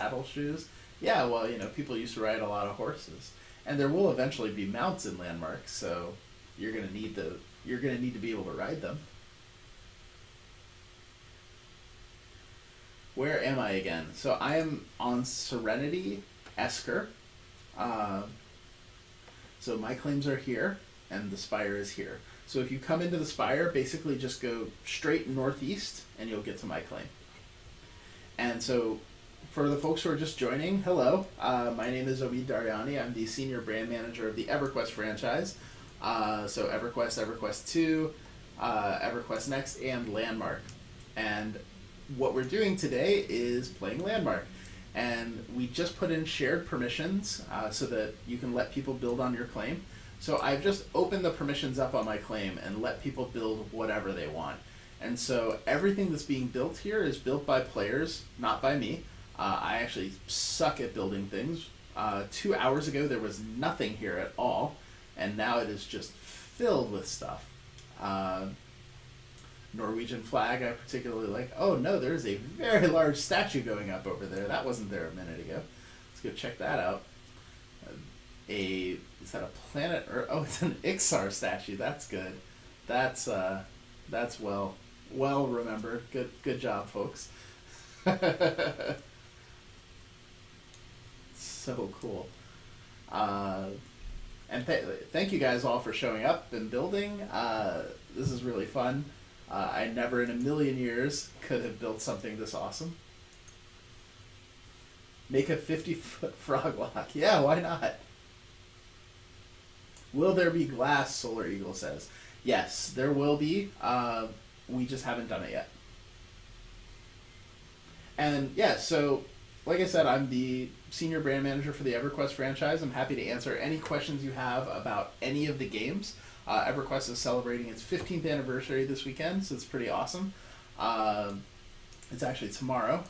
saddle shoes. Yeah, well, people used to ride a lot of horses, and there will eventually be mounts in Landmark, so you're gonna need to be able to ride them. Where am I again? So I am on Serenity Esker. Uh, so my claims are here, and the spire is here. So if you come into the spire, basically just go straight northeast, and you'll get to my claim. And so, for the folks who are just joining, hello. My name is Omid Daryani. I'm the senior brand manager of the EverQuest franchise. So EverQuest, EverQuest 2, EverQuest Next, and Landmark. And what we're doing today is playing Landmark. And we just put in shared permissions so that you can let people build on your claim. So I've just opened the permissions up on my claim and let people build whatever they want. And so everything that's being built here is built by players, not by me. I actually suck at building things. 2 hours ago there was nothing here at all, and now it is just filled with stuff. Norwegian flag I particularly like. Oh no, there's a very large statue going up over there. That wasn't there a minute ago. Let's go check that out. Is that a planet or it's an Ixar statue? That's good. That's well remembered. Good job, folks. So cool. And thank you guys all for showing up and building. This is really fun. I never in a million years could have built something this awesome. Make a 50-foot frog lock. Yeah, why not? Will there be glass, Solar Eagle says. Yes, there will be. We just haven't done it yet. And yeah, so like I said, I'm the senior brand manager for the EverQuest franchise. I'm happy to answer any questions you have about any of the games. EverQuest is celebrating its 15th anniversary this weekend, so it's pretty awesome. It's actually tomorrow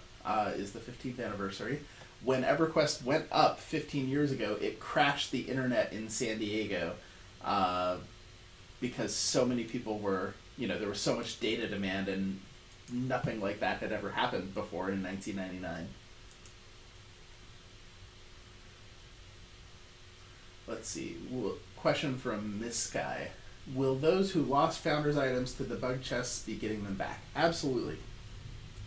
is the 15th anniversary. When EverQuest went up 15 years ago, it crashed the internet in San Diego because so many people were, there was so much data demand, and nothing like that had ever happened before in 1999. Let's see. Question from Miss Sky. Will those who lost Founders items to the bug chests be getting them back? Absolutely.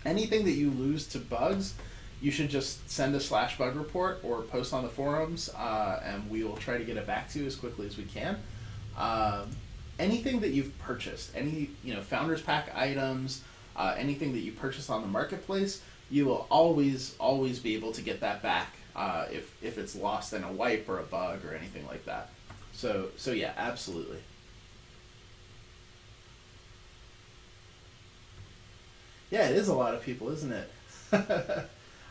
Anything that you lose to bugs, you should just send a /bug report or post on the forums, and we will try to get it back to you as quickly as we can. Anything that you've purchased, any Founders Pack items, anything that you purchase on the marketplace, you will always be able to get that back if it's lost in a wipe or a bug or anything like that. So yeah, absolutely. Yeah, it is a lot of people, isn't it?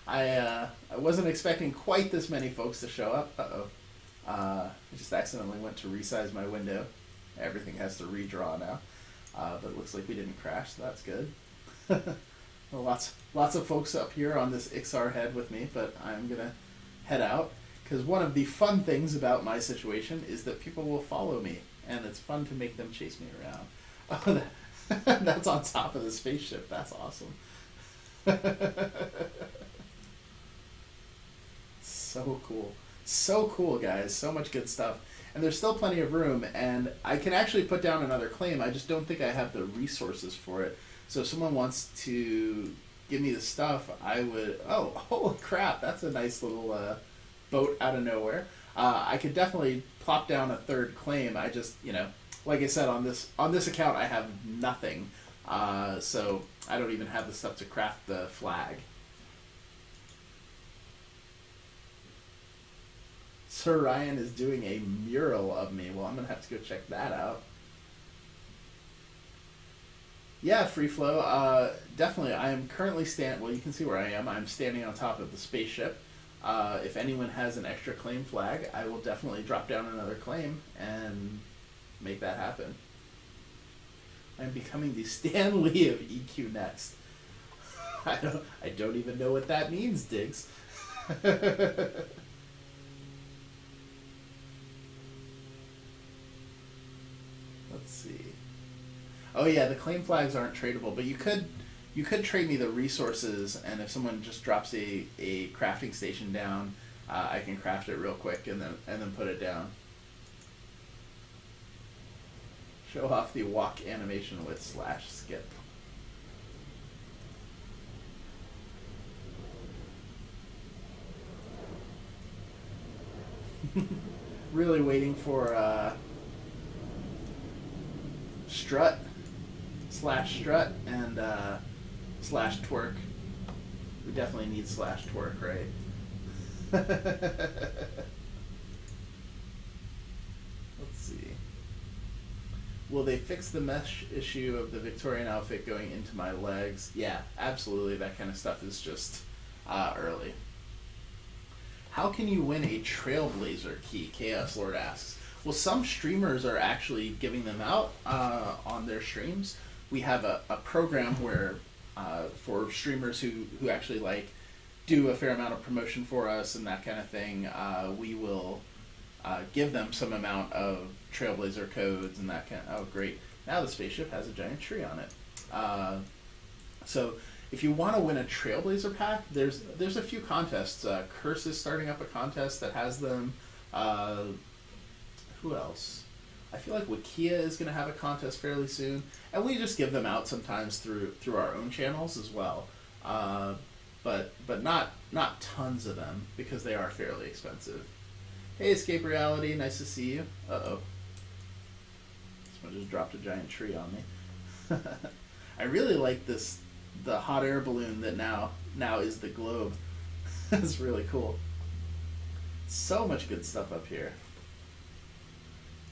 I wasn't expecting quite this many folks to show up. I just accidentally went to resize my window. Everything has to redraw now. But it looks like we didn't crash, so that's good. Well, lots of folks up here on this Ixar head with me, but I'm going to head out, because one of the fun things about my situation is that people will follow me, and it's fun to make them chase me around. Oh, that's on top of the spaceship. That's awesome. So cool. So cool, guys. So much good stuff. And there's still plenty of room, and I can actually put down another claim. I just don't think I have the resources for it. So if someone wants to give me the stuff, I would... Oh, holy crap. That's a nice little boat out of nowhere. I could definitely plop down a third claim. I just, like I said, on this account, I have nothing. So I don't even have the stuff to craft the flag. Sir Ryan is doing a mural of me. Well, I'm going to have to go check that out. Yeah, Free Flow. Definitely. I am currently well, you can see where I am. I'm standing on top of the spaceship. If anyone has an extra claim flag, I will definitely drop down another claim and make that happen. I'm becoming the Stan Lee of EQ Next. I don't even know what that means, Diggs. Let's see. Oh yeah, the claim flags aren't tradable, but you You could trade me the resources, and if someone just drops a crafting station down, I can craft it real quick and then put it down. Show off the walk animation with /skip. Really waiting for strut /strut and /twerk. We definitely need /twerk, right? Let's see. Will they fix the mesh issue of the Victorian outfit going into my legs? Yeah, absolutely. That kind of stuff is just early. How can you win a Trailblazer key? Chaos Lord asks. Well, some streamers are actually giving them out on their streams. We have a program where for streamers who actually like do a fair amount of promotion for us and that kind of thing, we will give them some amount of Trailblazer codes and that kind of... Oh, great. Now the spaceship has a giant tree on it. So if you want to win a Trailblazer pack, there's a few contests. Curse is starting up a contest that has them. Who else? I feel like Wikia is going to have a contest fairly soon, and we just give them out sometimes through our own channels as well. But not tons of them because they are fairly expensive. Hey, Escape Reality, nice to see you. Uh-oh. Someone just dropped a giant tree on me. I really like the hot air balloon that now is the globe. That's really cool. So much good stuff up here.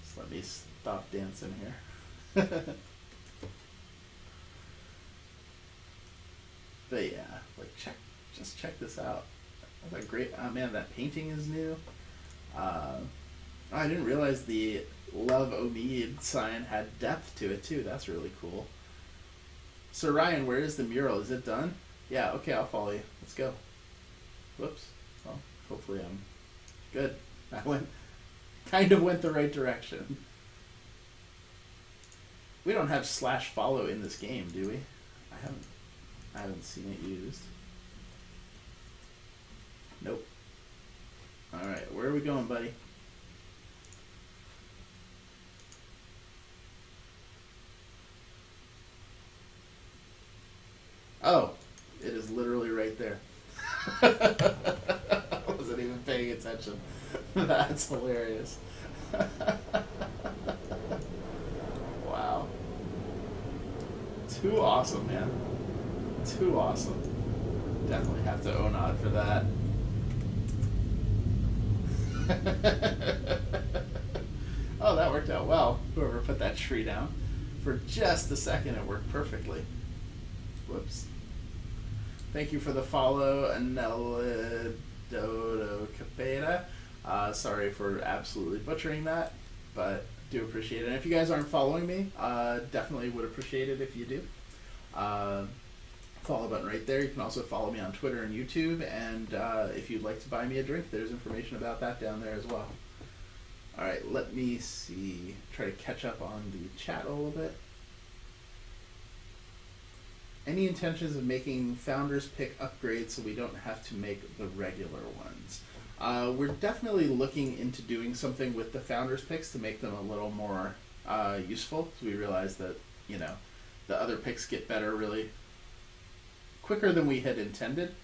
Just let me stop dancing here. But yeah, like just check this out. That's a great. Oh man, that painting is new. I didn't realize the Love Omid sign had depth to it too. That's really cool. So Ryan, where is the mural? Is it done? Yeah, okay, I'll follow you. Let's go. Whoops. Well, hopefully I'm good. I kind of went the right direction. We don't have /follow in this game, do we? I haven't seen it used. Nope. Alright, where are we going, buddy? Oh, it is literally right there. I wasn't even paying attention. That's hilarious. Wow. Too awesome, man. Too awesome. Definitely have to Onod for that. Oh, that worked out well. Whoever put that tree down. For just a second, it worked perfectly. Whoops. Thank you for the follow, Anela Dodo Capeta. Sorry for absolutely butchering that, but do appreciate it. And if you guys aren't following me, definitely would appreciate it if you do. Follow button right there. You can also follow me on Twitter and YouTube, and if you'd like to buy me a drink, there's information about that down there as well. Alright, let me see. Try to catch up on the chat a little bit. Any intentions of making Founders Pick upgrades so we don't have to make the regular ones? We're definitely looking into doing something with the Founders Picks to make them a little more useful. So we realize that, you know, the other picks get better really quicker than we had intended.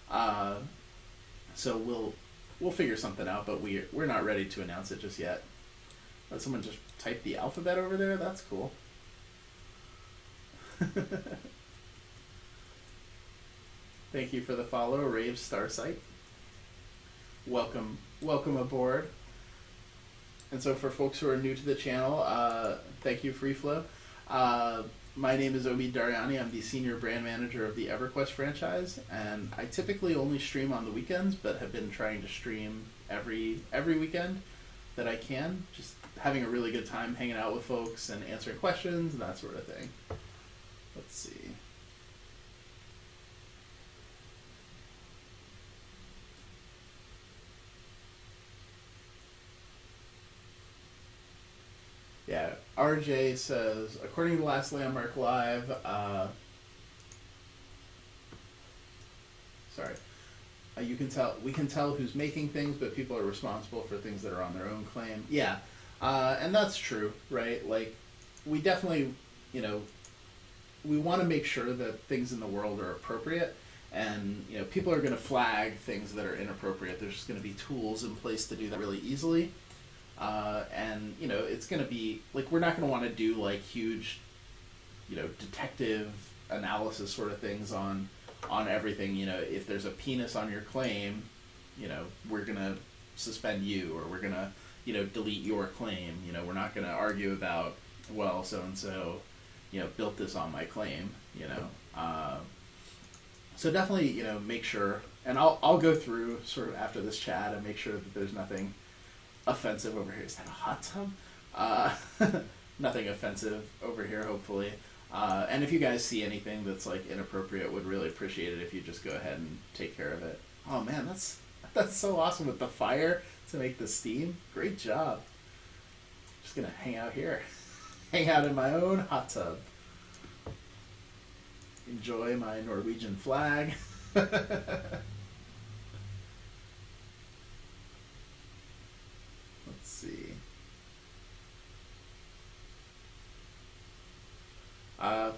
So we'll figure something out, but we're not ready to announce it just yet. Let someone just type the alphabet over there. That's cool. Thank you for the follow, Rave Starsight. Welcome aboard. And so for folks who are new to the channel, thank you, FreeFlow. My name is Omid Daryani. I'm the senior brand manager of the EverQuest franchise, and I typically only stream on the weekends, but have been trying to stream every weekend that I can. Just having a really good time hanging out with folks and answering questions and that sort of thing. Let's see. Yeah, RJ says, according to Last Landmark Live, You can tell, we can tell who's making things, but people are responsible for things that are on their own claim. Yeah, and that's true, right? Like, we definitely, you know, we want to make sure that things in the world are appropriate, and you know, people are going to flag things that are inappropriate. There's just going to be tools in place to do that really easily, and you know, it's going to be like, we're not going to want to do like huge, you know, detective analysis sort of things on everything. You know, if there's a penis on your claim, you know, we're gonna suspend you, or we're gonna, you know, delete your claim. You know, we're not gonna argue about, well, so and so, you know, built this on my claim. You know, so definitely, you know, make sure, and I'll go through sort of after this chat and make sure that there's nothing offensive over here. Is that a hot tub? Nothing offensive over here, hopefully. And if you guys see anything that's like inappropriate, would really appreciate it if you just go ahead and take care of it. Oh man, that's so awesome with the fire to make the steam. Great job. Just gonna hang out here, hang out in my own hot tub, enjoy my Norwegian flag. Let's see.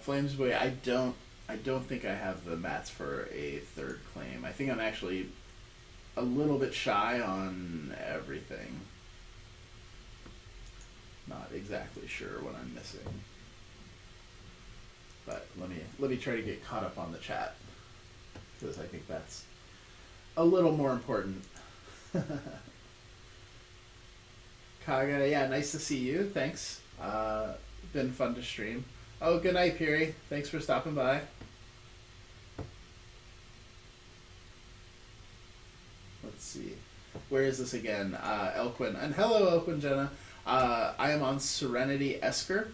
Flames Boy, I don't think I have the mats for a third claim. I think I'm actually a little bit shy on everything. Not exactly sure what I'm missing. But let me try to get caught up on the chat, because I think that's a little more important. Kaga, yeah, nice to see you. Thanks. Been fun to stream. Oh, good night, Piri. Thanks for stopping by. Let's see. Where is this again? Elquin. And hello, Elquin Jenna. I am on Serenity Esker.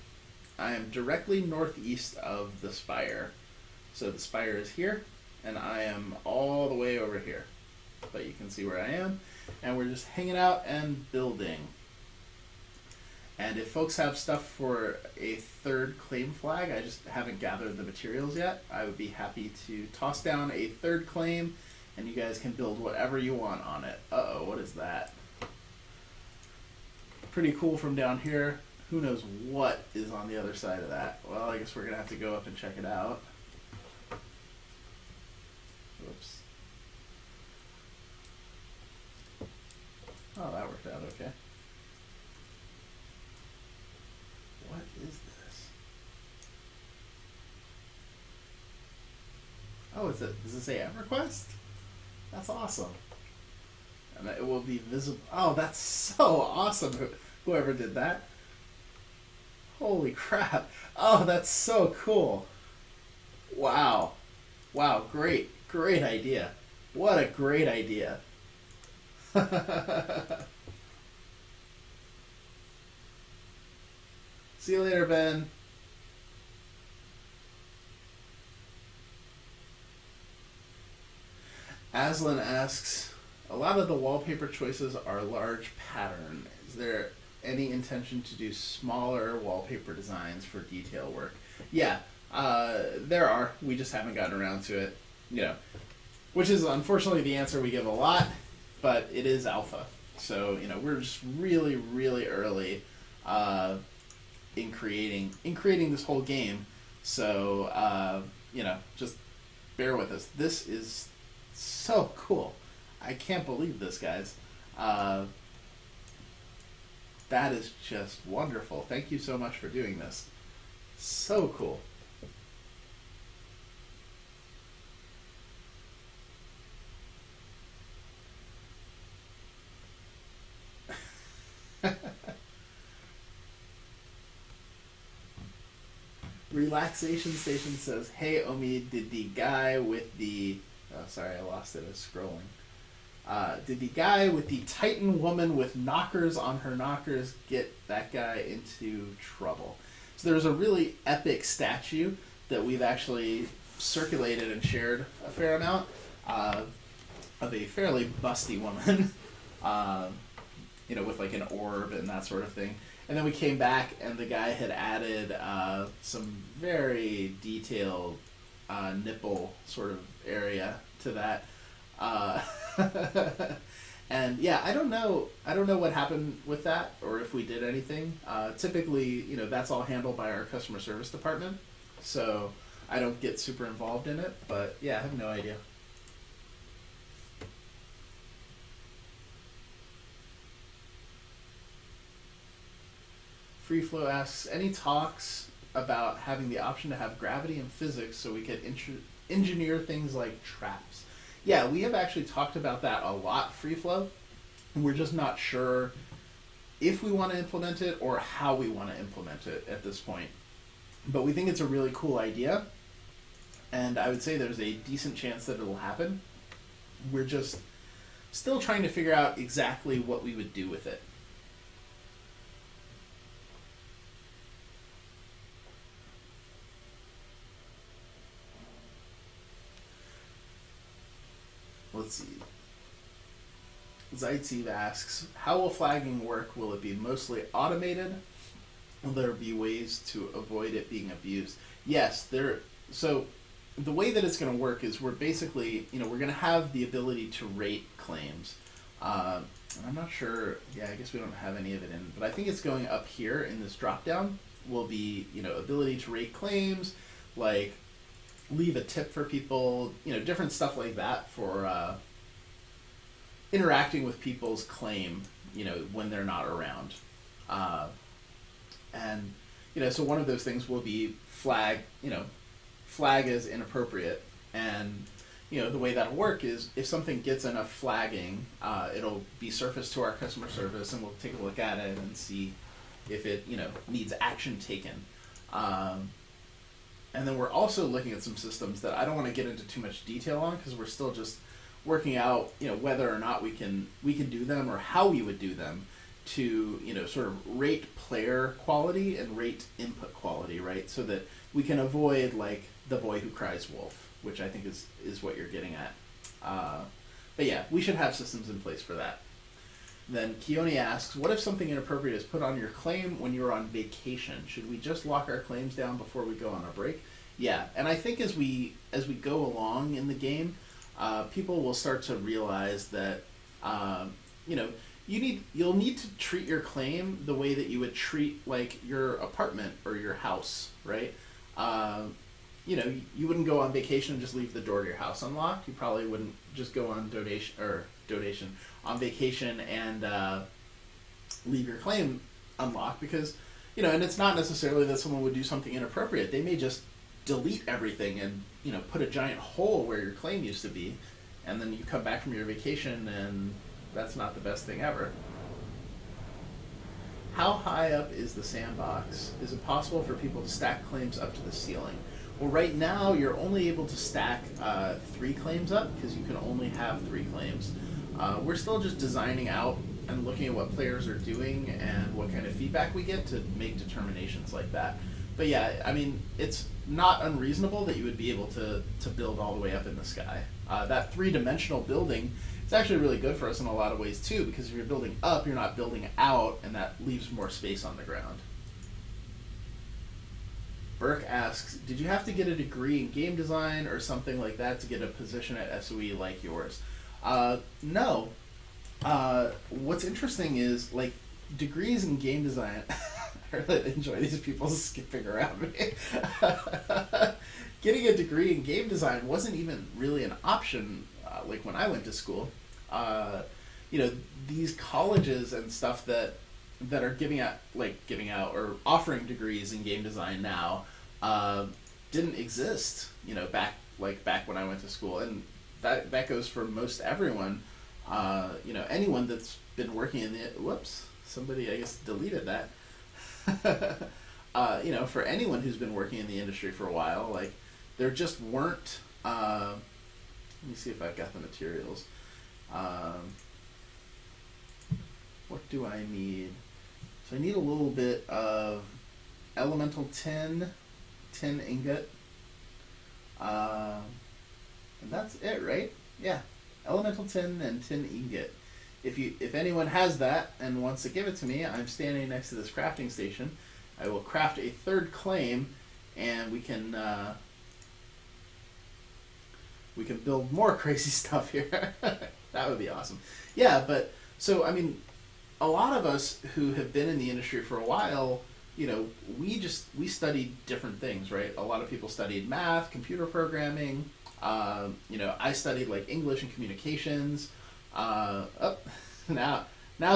I am directly northeast of the Spire. So the Spire is here, and I am all the way over here. But you can see where I am. And we're just hanging out and building. And if folks have stuff for a third claim flag, I just haven't gathered the materials yet, I would be happy to toss down a third claim, and you guys can build whatever you want on it. Uh-oh, what is that? Pretty cool from down here. Who knows what is on the other side of that? Well, I guess we're going to have to go up and check it out. Whoops. Oh, that worked out okay. What is this? Oh, does it say EverQuest? That's awesome. And it will be visible. Oh, that's so awesome. Whoever did that. Holy crap. Oh, that's so cool. Wow. Wow, great. Great idea. What a great idea. See you later, Ben. Aslan asks, a lot of the wallpaper choices are large pattern. Is there any intention to do smaller wallpaper designs for detail work? Yeah, there are. We just haven't gotten around to it. You know, which is unfortunately the answer we give a lot, but it is alpha. So, you know, we're just really, really early in creating this whole game. So, you know, just bear with us. This is so cool. I can't believe this, guys. That is just wonderful. Thank you so much for doing this. So cool. Relaxation Station says, hey Omi, did the guy with the... Oh, sorry, I lost it. I was scrolling. Did the guy with the Titan woman with knockers on her knockers get that guy into trouble? So there's a really epic statue that we've actually circulated and shared a fair amount of a fairly busty woman, you know, with like an orb and that sort of thing. And then we came back and the guy had added some very detailed nipple sort of area to that. And yeah, I don't know. I don't know what happened with that, or if we did anything. Typically, that's all handled by our customer service department, so I don't get super involved in it. But yeah, I have no idea. Free Flow asks, any talks about having the option to have gravity and physics so we could engineer things like traps? Yeah, we have actually talked about that a lot, Free Flow. We're just not sure if we want to implement it or how we want to implement it at this point. But we think it's a really cool idea, and I would say there's a decent chance that it'll happen. We're just still trying to figure out exactly what we would do with it. Let's see. Zaitsev asks, how will flagging work? Will it be mostly automated? Will there be ways to avoid it being abused? Yes, there. So the way that it's going to work is we're basically, we're going to have the ability to rate claims. And I'm not sure, I guess we don't have any of it in, but I think it's going up here in this drop down will be, ability to rate claims, like leave a tip for people, different stuff like that for interacting with people's claim, when they're not around. And, so one of those things will be flag as inappropriate. And, the way that'll work is if something gets enough flagging, it'll be surfaced to our customer service and we'll take a look at it and see if it, needs action taken. And then we're also looking at some systems that I don't want to get into too much detail on because we're still just working out, whether or not we can do them or how we would do them to, sort of rate player quality and rate input quality, right? So that we can avoid like the boy who cries wolf, which I think is what you're getting at. But yeah, we should have systems in place for that. Then Keone asks, what if something inappropriate is put on your claim when you're on vacation? Should we just lock our claims down before we go on a break? Yeah, and I think as we go along in the game, people will start to realize that you'll need to treat your claim the way that you would treat like your apartment or your house, right? You wouldn't go on vacation and just leave the door to your house unlocked. You probably wouldn't just go on donation on vacation and leave your claim unlocked because, and it's not necessarily that someone would do something inappropriate. They may just delete everything and, put a giant hole where your claim used to be, and then you come back from your vacation and that's not the best thing ever. How high up is the sandbox? Is it possible for people to stack claims up to the ceiling? Well, right now you're only able to stack 3 claims up because you can only have 3 claims. We're still just designing out and looking at what players are doing and what kind of feedback we get to make determinations like that. But yeah, I mean, it's not unreasonable that you would be able to build all the way up in the sky. That 3-dimensional building is actually really good for us in a lot of ways too, because if you're building up, you're not building out, and that leaves more space on the ground. Burke asks, did you have to get a degree in game design or something like that to get a position at SOE like yours? No. What's interesting is, like, degrees in game design... I really enjoy these people skipping around me. Getting a degree in game design wasn't even really an option, like when I went to school. These colleges and stuff that are giving out or offering degrees in game design now didn't exist, back when I went to school, and that goes for most everyone. Anyone that's been working in the somebody I guess deleted that. For anyone who's been working in the industry for a while, like there just weren't. Let me see if I've got the materials. What do I need? So I need a little bit of elemental tin ingot, and that's it, right? Yeah, elemental tin and tin ingot. If anyone has that and wants to give it to me, I'm standing next to this crafting station. I will craft a 3rd claim, and we can build more crazy stuff here. That would be awesome. Yeah, but so I mean, a lot of us who have been in the industry for a while, we studied different things, right? A lot of people studied math, computer programming. I studied like English and communications. Oh, now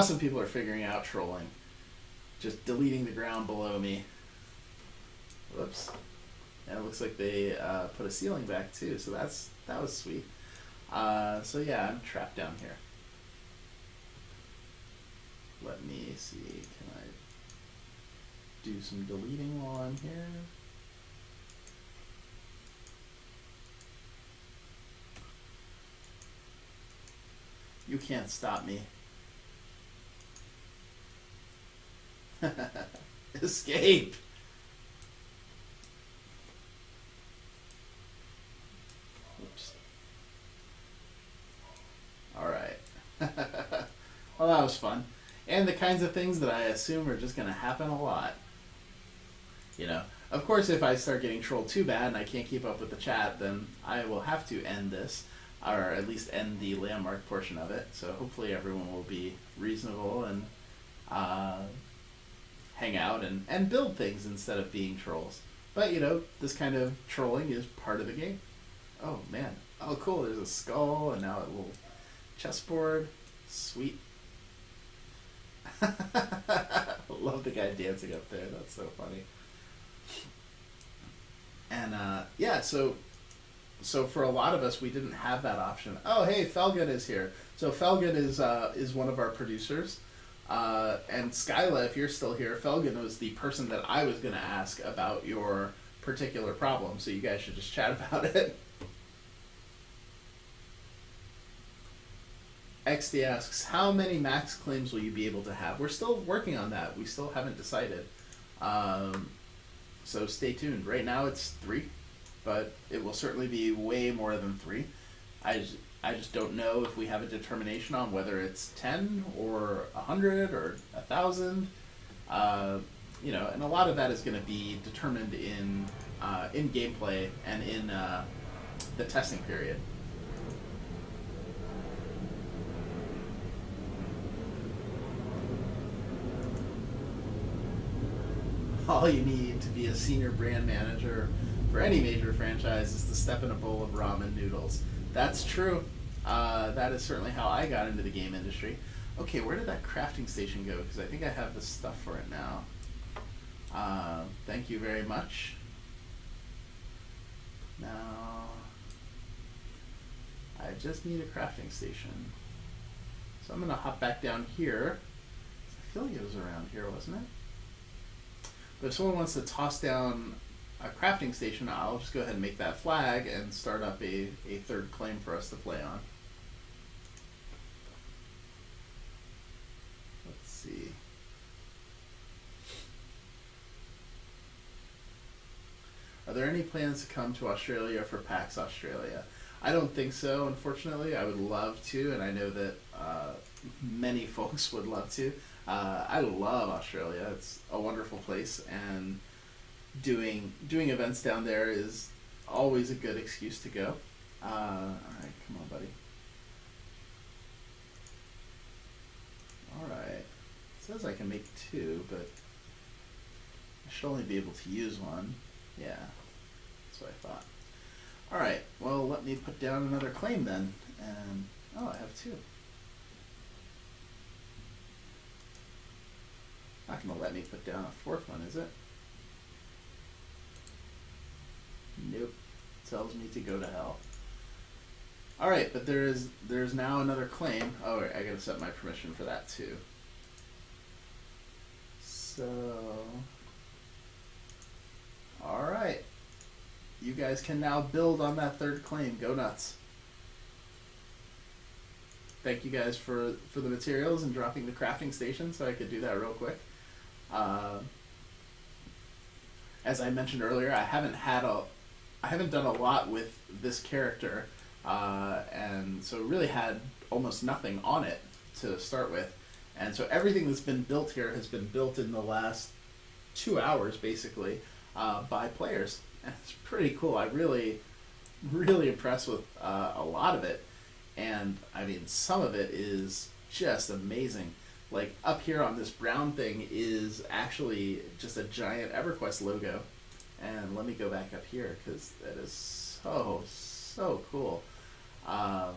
some people are figuring out trolling, just deleting the ground below me. Whoops. And it looks like they put a ceiling back too, so that was sweet. So yeah, I'm trapped down here. Let me see, can I do some deleting while I'm here? You can't stop me. Escape! Oops. Alright. Well, that was fun. And the kinds of things that I assume are just going to happen a lot. Of course, if I start getting trolled too bad and I can't keep up with the chat, then I will have to end this, or at least end the landmark portion of it. So hopefully everyone will be reasonable and hang out and build things instead of being trolls. But, this kind of trolling is part of the game. Oh, man. Oh, cool. There's a skull and now a little chessboard. Sweet. Love the guy dancing up there. That's so funny. And yeah, so for a lot of us, we didn't have that option. Oh, hey, Felgen is here. So Felgen is one of our producers. And Skyla, if you're still here, Felgen was the person that I was going to ask about your particular problem. So you guys should just chat about it. XD asks, how many max claims will you be able to have? We're still working on that. We still haven't decided. So stay tuned. Right now it's 3, but it will certainly be way more than 3. I just don't know if we have a determination on whether it's 10 or 100 or 1,000. And a lot of that is going to be determined in gameplay and in the testing period. All you need to be a senior brand manager for any major franchise is to step in a bowl of ramen noodles. That's true. That is certainly how I got into the game industry. Okay, where did that crafting station go? Because I think I have the stuff for it now. Thank you very much. Now, I just need a crafting station. So I'm going to hop back down here. I feel like it was around here, wasn't it? But if someone wants to toss down a crafting station, I'll just go ahead and make that flag and start up a third claim for us to play on. Let's see. Are there any plans to come to Australia for PAX Australia? I don't think so, unfortunately. I would love to, and I know that many folks would love to. I love Australia. It's a wonderful place, and doing events down there is always a good excuse to go. All right, come on, buddy. All right. It says I can make 2, but I should only be able to use 1. Yeah, that's what I thought. All right. Well, let me put down another claim then, and oh, I have 2. Not gonna let me put down a 4th one, is it? Nope. Tells me to go to hell. Alright, but there's now another claim. Oh, wait, I gotta set my permission for that too. So, alright. You guys can now build on that 3rd claim. Go nuts. Thank you guys for the materials and dropping the crafting station so I could do that real quick. As I mentioned earlier, I haven't done a lot with this character, and so really had almost nothing on it to start with, and so everything that's been built here has been built in the last 2 hours, basically, by players. And it's pretty cool. I'm really impressed with a lot of it, And I mean, some of it is just amazing. Like up here on this brown thing is actually just a giant EverQuest logo. And let me go back up here because that is so cool. Um,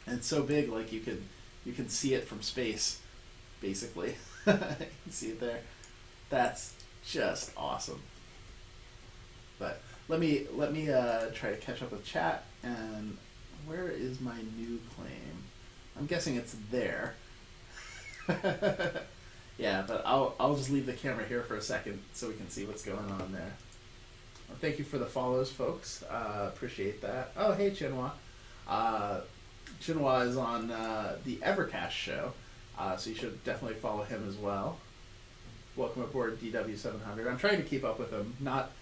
and it's so big, like you can see it from space, basically. You can see it there. That's just awesome. But let me try to catch up with chat. And where is my new claim? I'm guessing it's there. Yeah, but I'll just leave the camera here for a second so we can see what's going on there. Well, thank you for the follows, folks. Appreciate that. Oh, hey, Chinua. Chinua is on the Evercast show, so you should definitely follow him as well. Welcome aboard, DW700. I'm trying to keep up with him. Not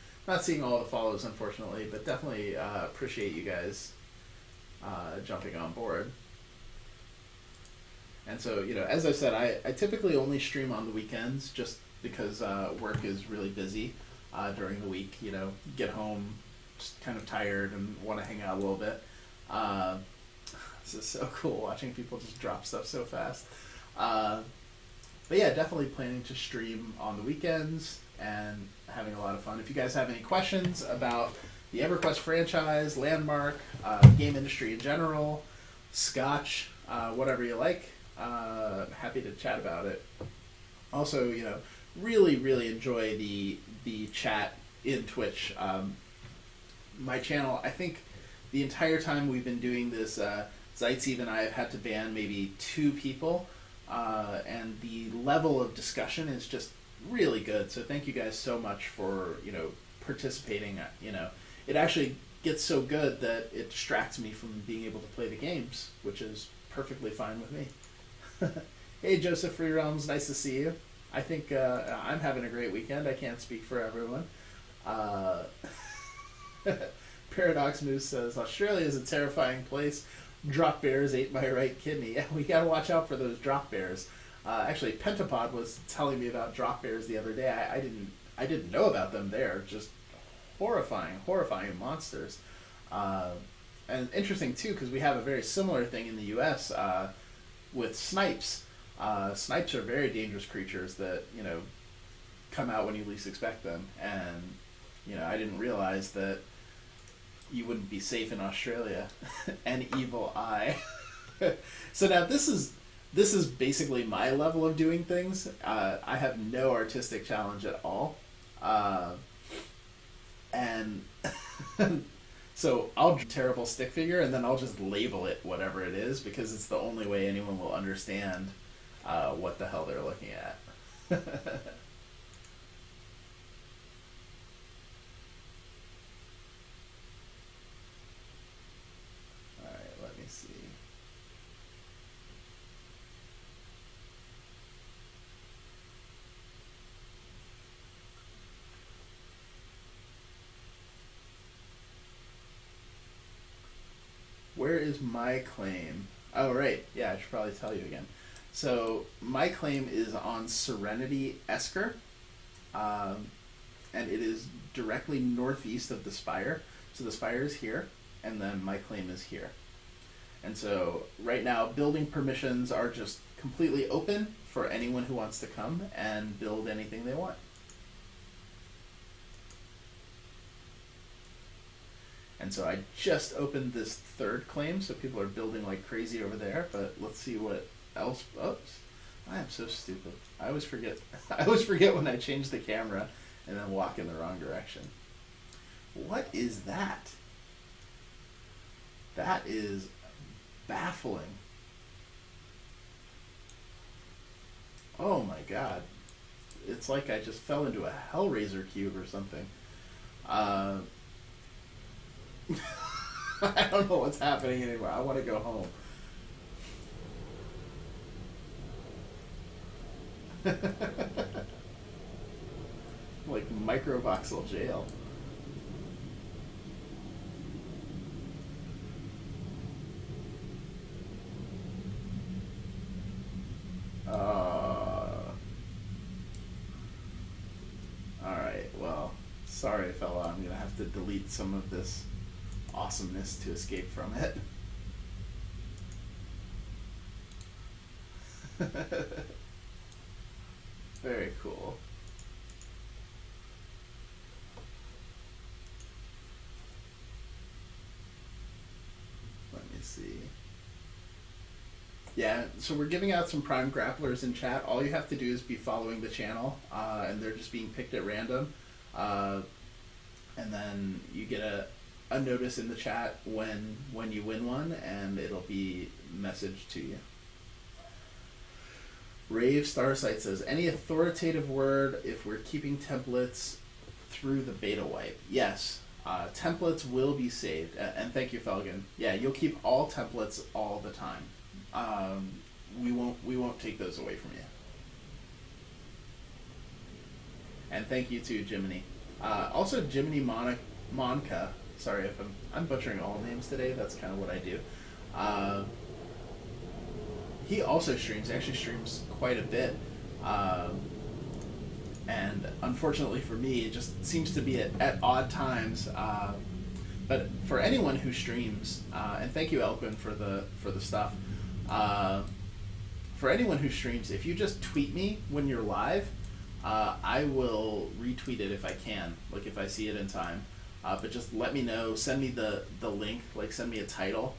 seeing all the follows, unfortunately, but definitely appreciate you guys jumping on board. And so, as I said, I typically only stream on the weekends just because work is really busy during the week. Get home just kind of tired and want to hang out a little bit. This is so cool watching people just drop stuff so fast. But yeah, definitely planning to stream on the weekends and having a lot of fun. If you guys have any questions about the EverQuest franchise, Landmark, game industry in general, Scotch, whatever you like, happy to chat about it. Also, really enjoy the chat in Twitch. My channel, I think the entire time we've been doing this, Zaitsev and I have had to ban maybe 2 people, and the level of discussion is just really good. So thank you guys so much for participating. It actually gets so good that it distracts me from being able to play the games, which is perfectly fine with me. Hey, Joseph Free Realms, nice to see you. I think I'm having a great weekend. I can't speak for everyone. Paradox Moose says, Australia is a terrifying place. Drop bears ate my right kidney. Yeah, we gotta watch out for those drop bears. Actually, Pentapod was telling me about drop bears the other day. I didn't know about them. They're just horrifying monsters. And interesting too, because we have a very similar thing in the U.S. With snipes. Snipes are very dangerous creatures that come out when you least expect them, and I didn't realize that you wouldn't be safe in Australia. An evil eye. So now this is basically my level of doing things. I have no artistic challenge at all, and so I'll draw a terrible stick figure and then I'll just label it whatever it is because it's the only way anyone will understand what the hell they're looking at. Where is my claim? Oh, right. Yeah, I should probably tell you again. So my claim is on Serenity Esker, and it is directly northeast of the Spire. So the Spire is here, and then my claim is here. And so right now, building permissions are just completely open for anyone who wants to come and build anything they want. And so I just opened this 3rd claim, so people are building like crazy over there, but let's see what else. Oops. I am so stupid. I always forget when I change the camera and then walk in the wrong direction. What is that? That is baffling. Oh my god. It's like I just fell into a Hellraiser cube or something. I don't know what's happening anymore. I want to go home. Like microvoxel jail. Alright, well, sorry fella, I'm gonna have to delete some of this awesomeness to escape from it. Very cool. Let me see. Yeah, so we're giving out some Prime Grapplers in chat. All you have to do is be following the channel, and they're just being picked at random. And then you get a notice in the chat when you win one, and it'll be messaged to you. Rave Starsight says, any authoritative word if we're keeping templates through the beta wipe? Yes. Templates will be saved. And thank you, Felgen. Yeah, you'll keep all templates all the time. We won't take those away from you. And thank you to Jiminy. Also, Jiminy Monka. Sorry if I'm butchering all names today. That's kind of what I do. He also streams. He actually streams quite a bit. And unfortunately for me, it just seems to be at odd times. But for anyone who streams, and thank you, Elquin, for the stuff. For anyone who streams, if you just tweet me when you're live, I will retweet it if I can, like if I see it in time. But just let me know, send me the link, like send me a title,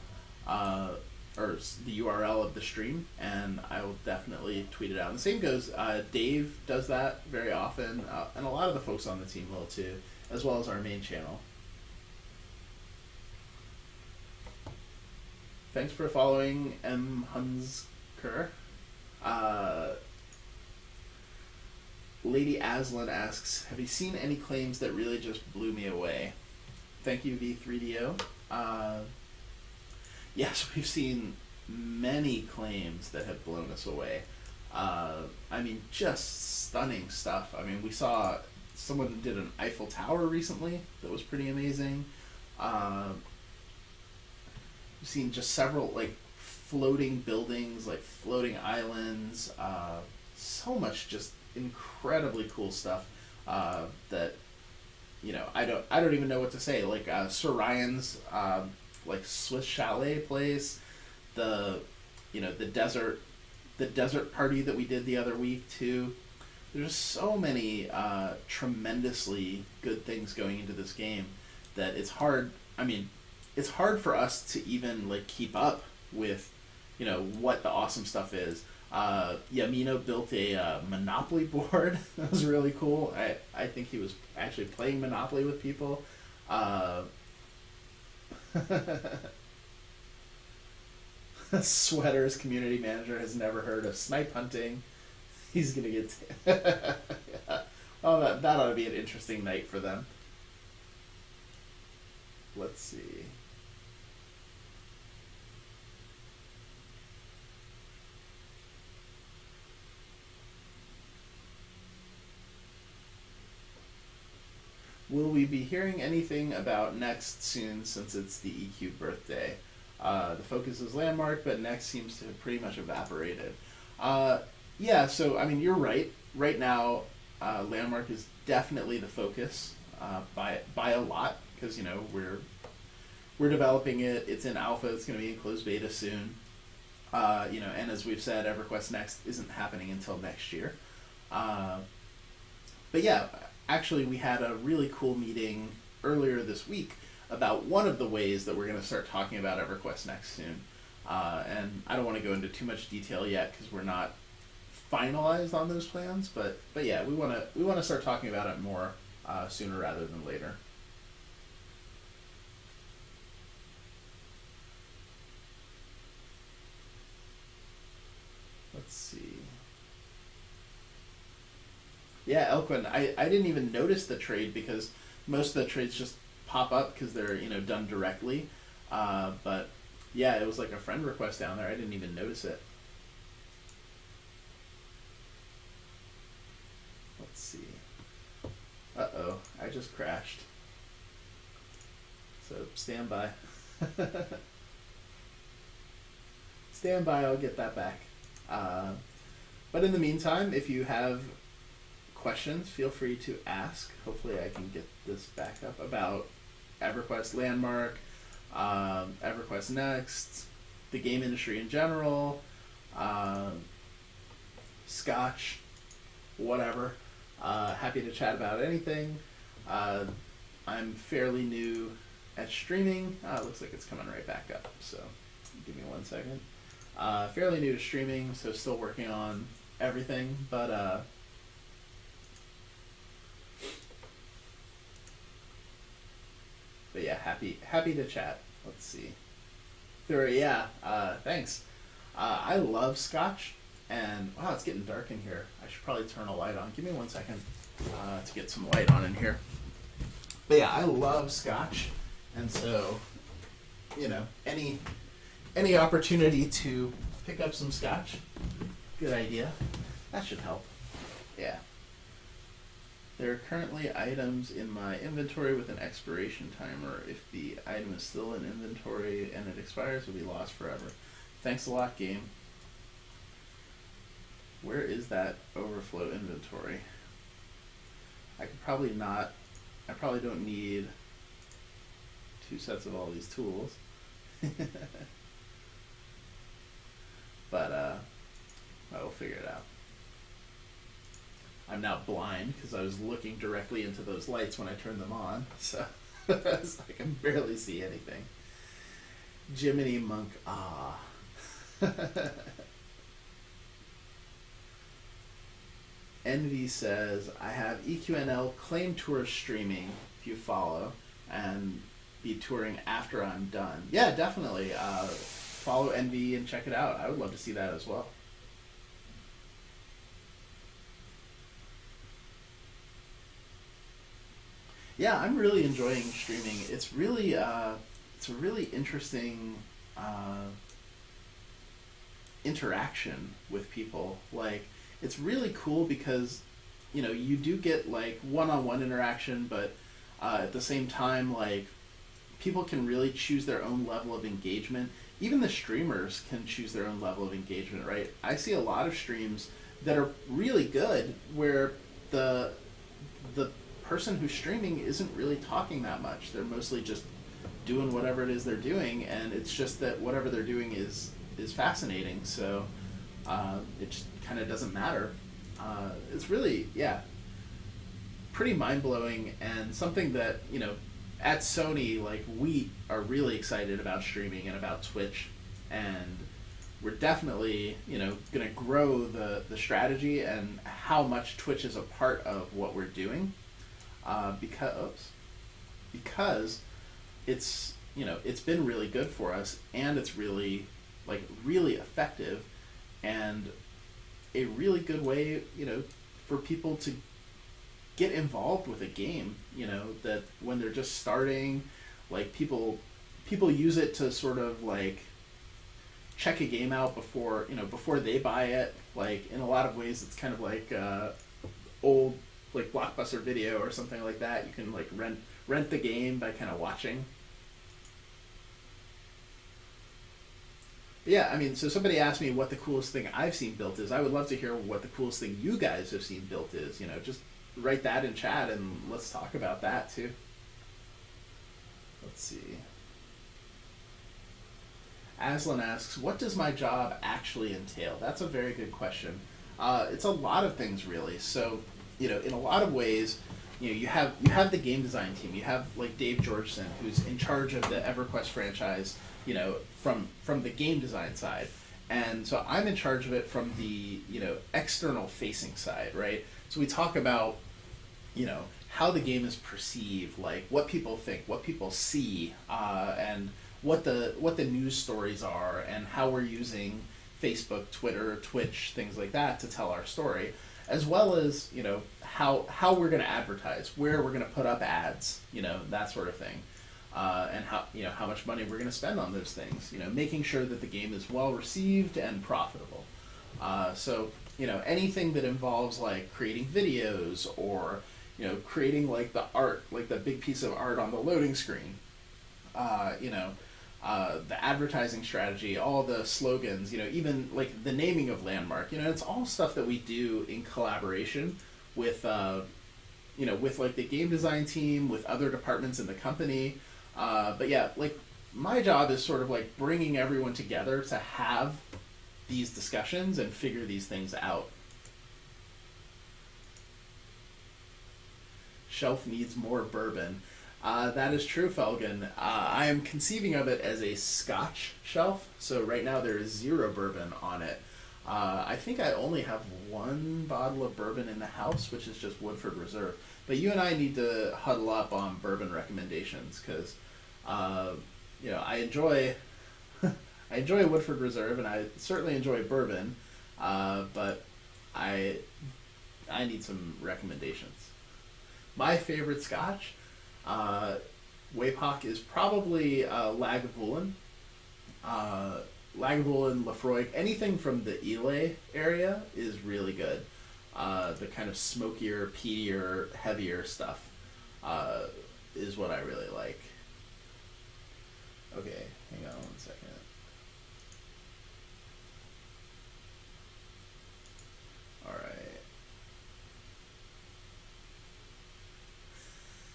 or the URL of the stream, and I will definitely tweet it out. And the same goes, Dave does that very often, and a lot of the folks on the team will too, as well as our main channel. Thanks for following M. Hunsker. Lady Aslan asks, have you seen any claims that really just blew me away? Thank you, V3DO. Yes, we've seen many claims that have blown us away. I mean, just stunning stuff. I mean, we saw someone did an Eiffel Tower recently that was pretty amazing. We've seen just several, like, floating buildings, like floating islands, so much just incredibly cool stuff that, you know, I don't even know what to say. Like Sir Ryan's like Swiss chalet place, the desert party that we did the other week too. There's so many tremendously good things going into this game that it's hard. I mean, it's hard for us to even like keep up with, you know, what the awesome stuff is. Yamino built a Monopoly board. That was really cool. I think he was actually playing Monopoly with people. Sweater's community manager has never heard of snipe hunting. He's gonna get yeah. Oh, that ought to be an interesting night for them. Let's see. Will we be hearing anything about Next soon since it's the EQ birthday? The focus is Landmark, but Next seems to have pretty much evaporated. Yeah, so I mean, you're right. Right now, Landmark is definitely the focus by a lot, because you know we're developing it. It's in alpha. It's going to be in closed beta soon. You know, and as we've said, EverQuest Next isn't happening until next year. But yeah. Actually, we had a really cool meeting earlier this week about one of the ways that we're going to start talking about EverQuest Next soon. And I don't want to go into too much detail yet because we're not finalized on those plans. But yeah, we want to start talking about it more sooner rather than later. Let's see. Yeah, Elquin, I didn't even notice the trade because most of the trades just pop up because they're, you know, done directly. But yeah, it was like a friend request down there. I didn't even notice it. Let's see. Uh-oh, I just crashed. So stand by. Stand by, I'll get that back. But in the meantime, if you have questions, feel free to ask. Hopefully I can get this back up about EverQuest Landmark, EverQuest Next, the game industry in general, scotch, whatever. Happy to chat about anything. I'm fairly new at streaming. Looks like it's coming right back up, so give me 1 second. Fairly new to streaming, so still working on everything, but yeah, happy to chat. Let's see. Thanks. I love scotch, and wow, it's getting dark in here. I should probably turn a light on. Give me 1 second to get some light on in here. But yeah, I love scotch, and so, you know, any opportunity to pick up some scotch, good idea. That should help. Yeah. There are currently items in my inventory with an expiration timer. If the item is still in inventory and it expires, it will be lost forever. Thanks a lot, game. Where is that overflow inventory? I probably don't need 2 sets of all these tools. But I will figure it out. I'm now blind because I was looking directly into those lights when I turned them on, so I can barely see anything. Jiminy Monk, ah. Envy says, I have EQNL Claim Tour streaming, if you follow, and be touring after I'm done. Yeah, definitely. Follow Envy and check it out. I would love to see that as well. Yeah, I'm really enjoying streaming. It's really, it's a really interesting interaction with people. Like, it's really cool because, you know, you do get like one-on-one interaction, but at the same time, like, people can really choose their own level of engagement. Even the streamers can choose their own level of engagement, right? I see a lot of streams that are really good where the person who's streaming isn't really talking that much. They're mostly just doing whatever it is they're doing, and it's just that whatever they're doing is fascinating, so it just kind of doesn't matter. It's really, yeah, pretty mind-blowing, and something that, you know, at Sony, like, we are really excited about streaming and about Twitch, and we're definitely, you know, going to grow the strategy and how much Twitch is a part of what we're doing, because it's, you know, it's been really good for us, and it's really, like, really effective, and a really good way, you know, for people to get involved with a game, you know, that when they're just starting, like, people use it to sort of, like, check a game out before they buy it. Like, in a lot of ways, it's kind of like old, like, Blockbuster Video or something like that. You can, like, rent the game by kind of watching. But yeah, I mean, so somebody asked me what the coolest thing I've seen built is. I would love to hear what the coolest thing you guys have seen built is. You know, just write that in chat and let's talk about that too. Let's see. Aslan asks, what does my job actually entail? That's a very good question. It's a lot of things, really. So, you know, in a lot of ways, you know, you have the game design team. You have, like, Dave Georgeson, who's in charge of the EverQuest franchise, you know, from the game design side. And so I'm in charge of it from the, you know, external facing side, right? So we talk about, you know, how the game is perceived, like what people think, what people see, and what the news stories are, and how we're using Facebook, Twitter, Twitch, things like that to tell our story, as well as, you know, how we're going to advertise, where we're going to put up ads, you know, that sort of thing, and how, you know, how much money we're going to spend on those things, you know, making sure that the game is well received and profitable. So, you know, anything that involves, like, creating videos or, you know, creating, like, the art, like the big piece of art on the loading screen, you know, the advertising strategy, all the slogans, you know, even, like, the naming of Landmark, you know, it's all stuff that we do in collaboration with, you know, with, like, the game design team, with other departments in the company. But yeah, like, my job is sort of like bringing everyone together to have these discussions and figure these things out. shelf needs more bourbon. That is true, Felgen. I am conceiving of it as a Scotch shelf, so right now there is 0 bourbon on it. I think I only have 1 bottle of bourbon in the house, which is just Woodford Reserve. But you and I need to huddle up on bourbon recommendations because, I enjoy I enjoy Woodford Reserve and I certainly enjoy bourbon, but I need some recommendations. My favorite Scotch, Waypock, is probably Lagavulin. Lagavulin, Lafroig, anything from the Ely area is really good. The kind of smokier, peatier, heavier stuff is what I really like. Okay, hang on 1 second. All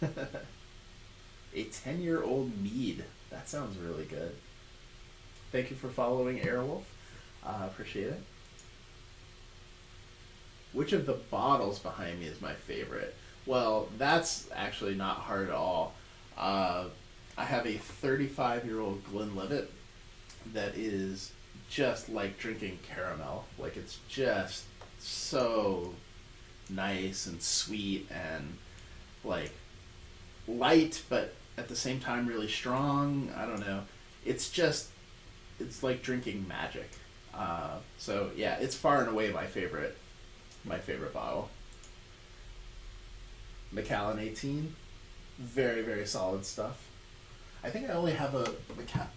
right. A 10-year-old mead. That sounds really good. Thank you for following Airwolf. Appreciate it. Which of the bottles behind me is my favorite? Well, that's actually not hard at all. I have a 35-year-old Glenlivet that is just like drinking caramel. Like, it's just so nice and sweet and, like, light, but at the same time really strong. I don't know. It's like drinking magic. So yeah, it's far and away my favorite bottle. Macallan 18, very, very solid stuff. I think I only have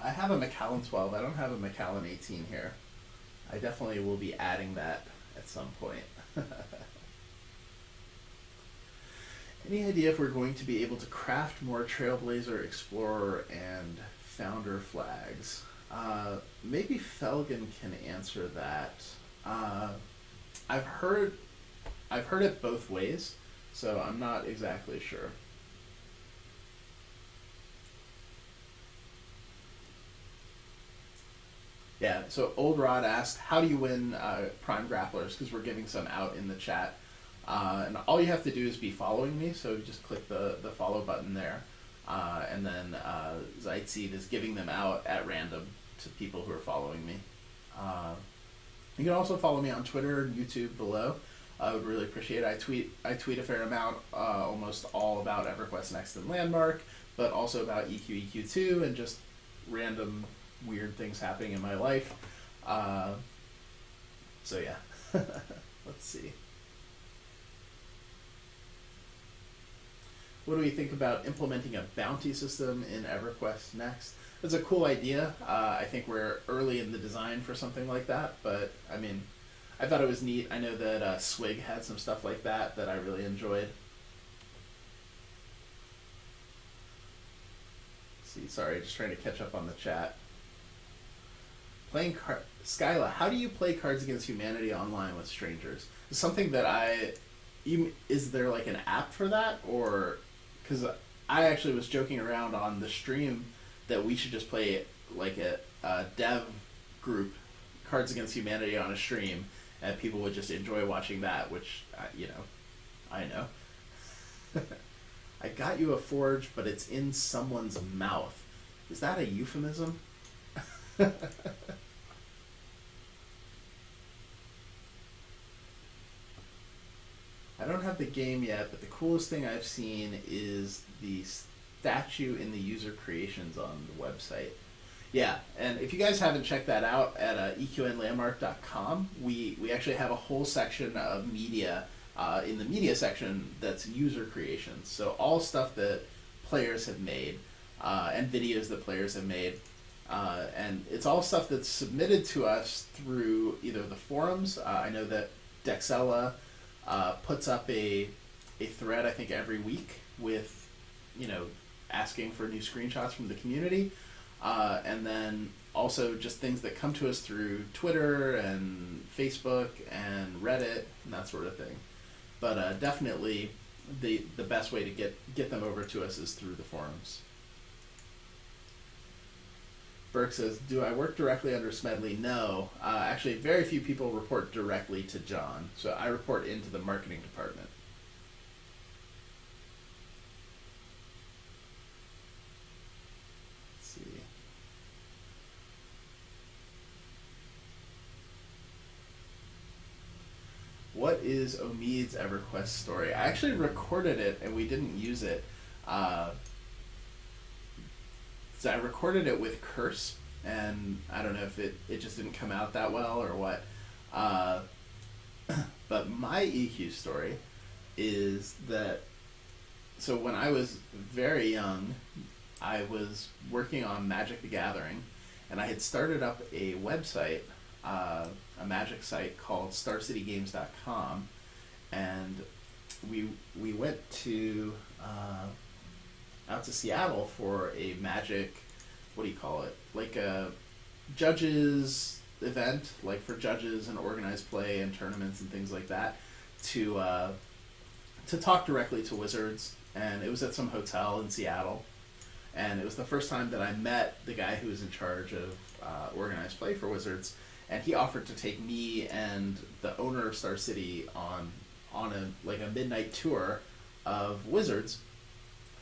I have a Macallan 12. I don't have a Macallan 18 here. I definitely will be adding that at some point. Any idea if we're going to be able to craft more Trailblazer, Explorer, and Founder flags? Maybe Felgen can answer that. I've heard it both ways, so I'm not exactly sure. Yeah, so Old Rod asked, how do you win Prime Grapplers? Because we're giving some out in the chat. And all you have to do is be following me, so just click the follow button there. And then Zeitseed is giving them out at random to people who are following me. You can also follow me on Twitter and YouTube below. I would really appreciate it. I tweet a fair amount, almost all about EverQuest Next and Landmark, but also about EQ2 and just random weird things happening in my life. So yeah, let's see. What do we think about implementing a bounty system in EverQuest Next? It's a cool idea. I think we're early in the design for something like that, but I mean, I thought it was neat. I know that Swig had some stuff like that I really enjoyed. Let's see, sorry, just trying to catch up on the chat. Skyla, how do you play Cards Against Humanity online with strangers? It's something that is there like an app for that, or because I actually was joking around on the stream that we should just play like a dev group Cards Against Humanity on a stream, and people would just enjoy watching that, which I know. I got you a forge, but it's in someone's mouth. Is that a euphemism? I don't have the game yet, but the coolest thing I've seen is the statue in the user creations on the website. Yeah, and if you guys haven't checked that out at eqnlandmark.com, we actually have a whole section of media in the media section that's user creations. So all stuff that players have made and videos that players have made. And it's all stuff that's submitted to us through either the forums. I know that Dexella puts up a thread, I think, every week with, asking for new screenshots from the community. And then also just things that come to us through Twitter and Facebook and Reddit and that sort of thing. But definitely the best way to get them over to us is through the forums. Burke says, do I work directly under Smedley? No. Actually, very few people report directly to John. So I report into the marketing department. What is Omid's EverQuest story? I actually recorded it and we didn't use it. Uh, so I recorded it with Curse, and I don't know if it just didn't come out that well or what. Uh, but my EQ story is that, so when I was very young, I was working on Magic the Gathering, and I had started up a website, a Magic site called StarCityGames.com, and we went to out to Seattle for a Magic, what do you call it? Like a judges event, like for judges and organized play and tournaments and things like that, to talk directly to Wizards, and it was at some hotel in Seattle. And it was the first time that I met the guy who was in charge of organized play for Wizards, and he offered to take me and the owner of Star City on a midnight tour of Wizards.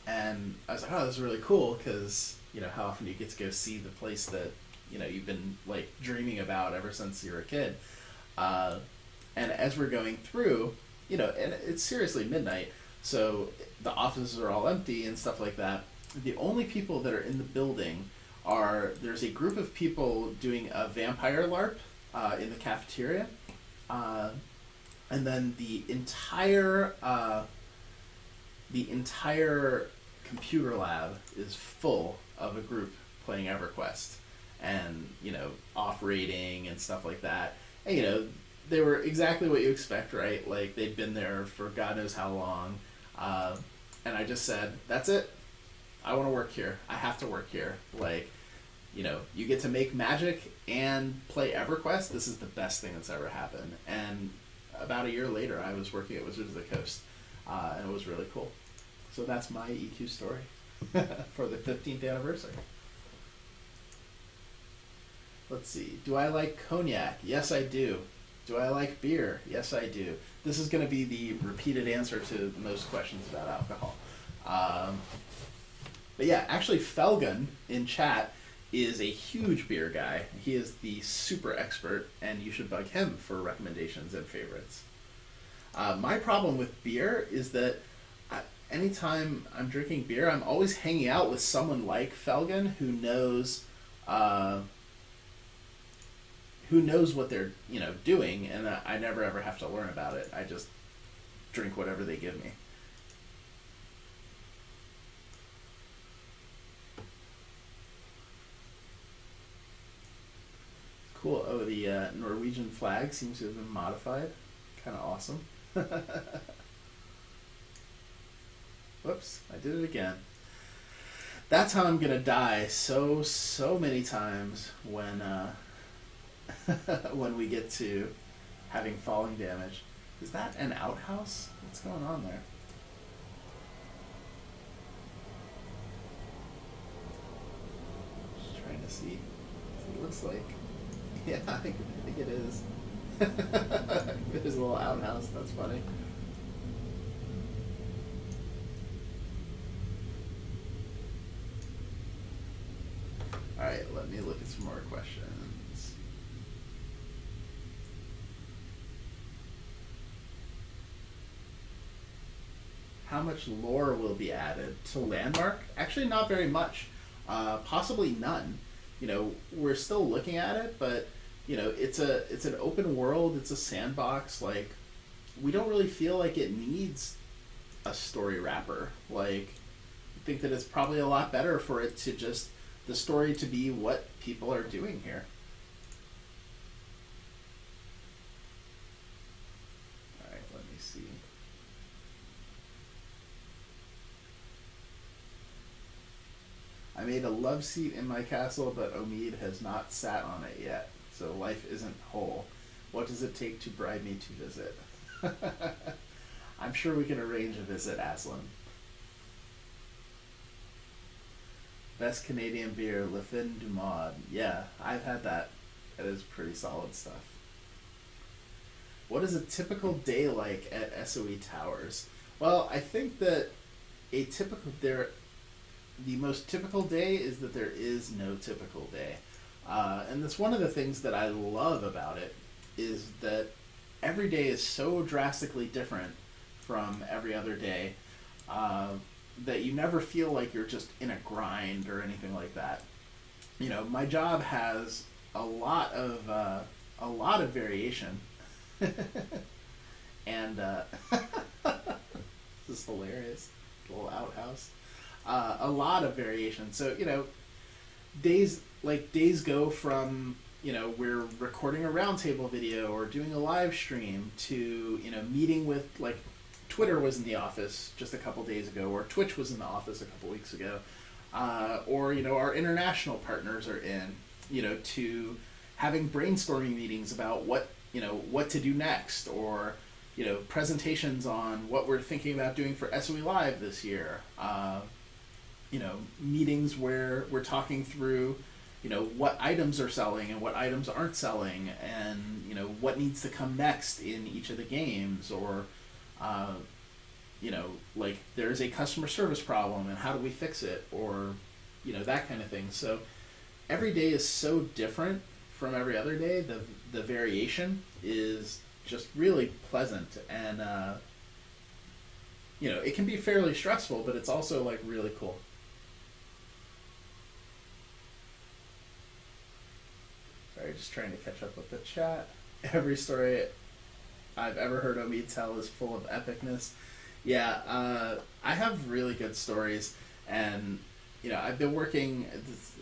And I was like, oh, this is really cool, because how often do you get to go see the place that you've been like dreaming about ever since you were a kid. And as we're going through, and it's seriously midnight, so the offices are all empty and stuff like that. The only people that are in the building there's a group of people doing a vampire LARP in the cafeteria, and then the entire computer lab is full of a group playing EverQuest, and off rating and stuff like that. And they were exactly what you expect, right? Like, they'd been there for God knows how long, and I just said, that's it. I want to work here. I have to work here. Like, you get to make Magic and play EverQuest. This is the best thing that's ever happened. And about a year later, I was working at Wizards of the Coast, and it was really cool. So that's my EQ story for the 15th anniversary. Let's see. Do I like cognac? Yes, I do. Do I like beer? Yes, I do. This is going to be the repeated answer to most questions about alcohol. But yeah, actually, Felgun in chat is a huge beer guy. He is the super expert, and you should bug him for recommendations and favorites. My problem with beer is that anytime I'm drinking beer, I'm always hanging out with someone like Felgun who knows what they're doing, and I never ever have to learn about it. I just drink whatever they give me. Cool. Oh, the Norwegian flag seems to have been modified. Kind of awesome. Whoops, I did it again. That's how I'm gonna die so many times when when we get to having falling damage. Is that an outhouse? What's going on there? Just trying to see. It looks like. Yeah, I think it is. It is a little outhouse. That's funny. Alright, let me look at some more questions. How much lore will be added to Landmark? Actually, not very much. Possibly none. We're still looking at it, but it's an open world. It's a sandbox. Like, we don't really feel like it needs a story wrapper. Like, I think that it's probably a lot better for it to just the story to be what people are doing here. All right, let me see. I made a love seat in my castle, but Omid has not sat on it yet, so life isn't whole. What does it take to bribe me to visit? I'm sure we can arrange a visit, Aslan. Best Canadian beer, Le Fin du Mod. Yeah, I've had that. That is pretty solid stuff. What is a typical day like at SOE Towers? Well, I think that the most typical day is that there is no typical day. And that's one of the things that I love about it, is that every day is so drastically different from every other day, uh, that you never feel like you're just in a grind or anything like that. You know, my job has a lot of variation, and this is hilarious. Little outhouse, a lot of variation. So you know, days go from, you know, we're recording a roundtable video or doing a live stream to, you know, meeting with, like, Twitter was in the office just a couple days ago, or Twitch was in the office a couple weeks ago, or, you know, our international partners are in, you know, to having brainstorming meetings about what, you know, what to do next, or, you know, presentations on what we're thinking about doing for SOE Live this year. You know, meetings where we're talking through, you know, what items are selling and what items aren't selling, and, you know, what needs to come next in each of the games, or, you know, like, there's a customer service problem and how do we fix it, or, you know, that kind of thing. So every day is so different from every other day. The variation is just really pleasant, and, you know, it can be fairly stressful, but it's also, like, really cool. Sorry, just trying to catch up with the chat. Every story I've ever heard Omid tell is full of epicness. Yeah, I have really good stories, and, you know, I've been working,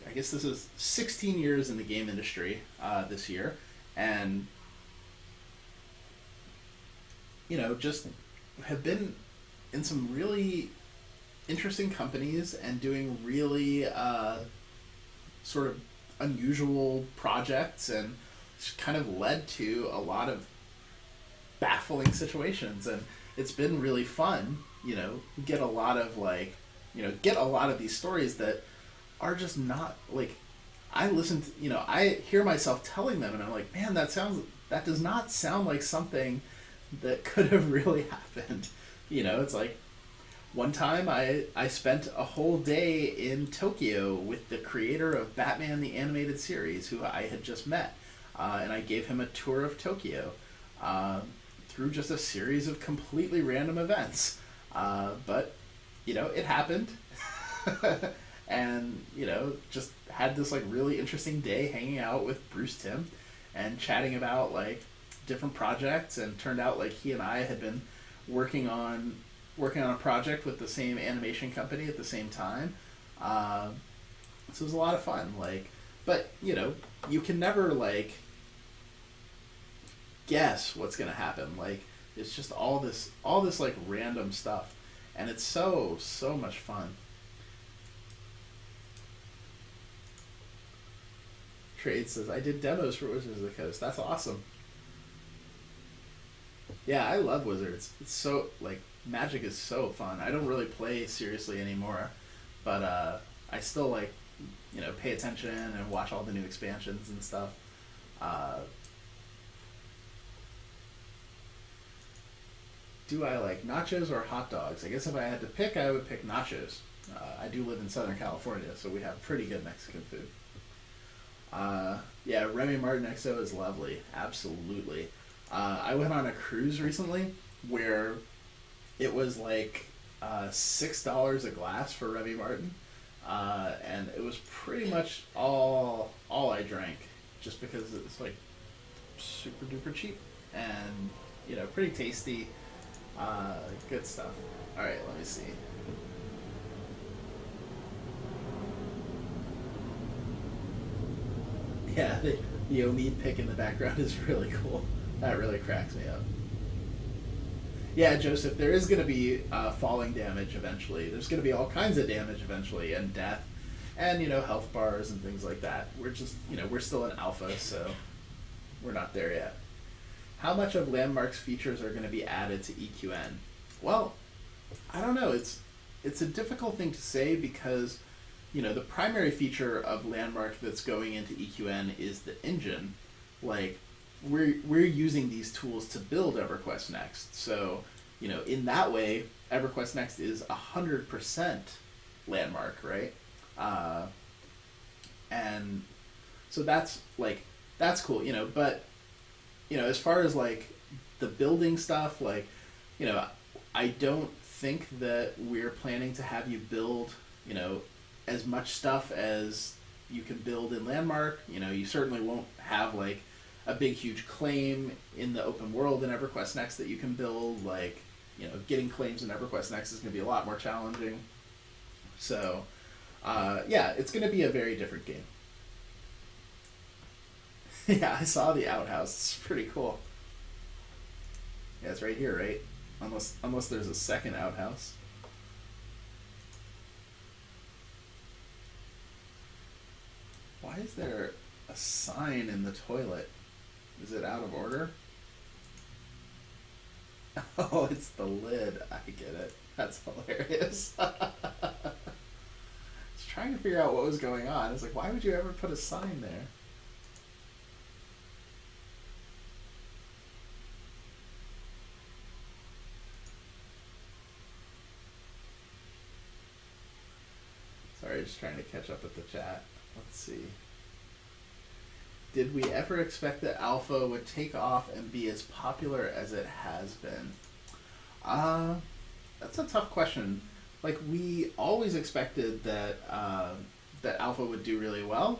I guess this is 16 years in the game industry this year, and, you know, just have been in some really interesting companies and doing really sort of unusual projects, and it's kind of led to a lot of baffling situations, and it's been really fun, you know, get a lot of, like, you know, get a lot of these stories that are just not, like, I listen to, you know, I hear myself telling them and I'm like, man, that does not sound like something that could have really happened. You know, it's like, one time I spent a whole day in Tokyo with the creator of Batman the Animated Series, who I had just met, and I gave him a tour of Tokyo through just a series of completely random events. But, you know, it happened. And, you know, just had this, like, really interesting day hanging out with Bruce Timm and chatting about, like, different projects, and turned out, like, he and I had been working on a project with the same animation company at the same time. So it was a lot of fun. Like, but, you know, you can never, like, guess what's gonna happen. Like, it's just all this like random stuff, and it's so much fun. Trade says, I did demos for Wizards of the Coast. That's awesome. Yeah, I love Wizards. It's so, like, Magic is so fun. I don't really play seriously anymore, but I still, like, you know, pay attention and watch all the new expansions and stuff. Do I like nachos or hot dogs? I guess if I had to pick, I would pick nachos. I do live in Southern California, so we have pretty good Mexican food. Yeah, Remy Martin XO is lovely. Absolutely. I went on a cruise recently where it was like $6 a glass for Remy Martin, and it was pretty much all I drank, just because it's like super duper cheap and, you know, pretty tasty. Good stuff. All right, let me see. Yeah, the Omid pick in the background is really cool. That really cracks me up. Yeah, Joseph, there is going to be falling damage eventually. There's going to be all kinds of damage eventually, and death, and, you know, health bars and things like that. We're just, you know, we're still in alpha, so we're not there yet. How much of Landmark's features are going to be added to EQN? Well, I don't know. It's a difficult thing to say because, you know, the primary feature of Landmark that's going into EQN is the engine. Like, we're using these tools to build EverQuest Next. So, you know, in that way, EverQuest Next is 100% Landmark, right? And so that's cool, you know, but, you know, as far as, like, the building stuff, like, you know, I don't think that we're planning to have you build, you know, as much stuff as you can build in Landmark. You know, you certainly won't have like a big huge claim in the open world in EverQuest Next that you can build. Like, you know, getting claims in EverQuest Next is going to be a lot more challenging. So, yeah, it's going to be a very different game. Yeah, I saw the outhouse. It's pretty cool. Yeah, it's right here, right? Unless there's a second outhouse. Why is there a sign in the toilet? Is it out of order? Oh, it's the lid. I get it. That's hilarious. I was trying to figure out what was going on. It's like, why would you ever put a sign there? Sorry, just trying to catch up with the chat. Let's see. Did we ever expect that Alpha would take off and be as popular as it has been? That's a tough question. Like, we always expected that that Alpha would do really well.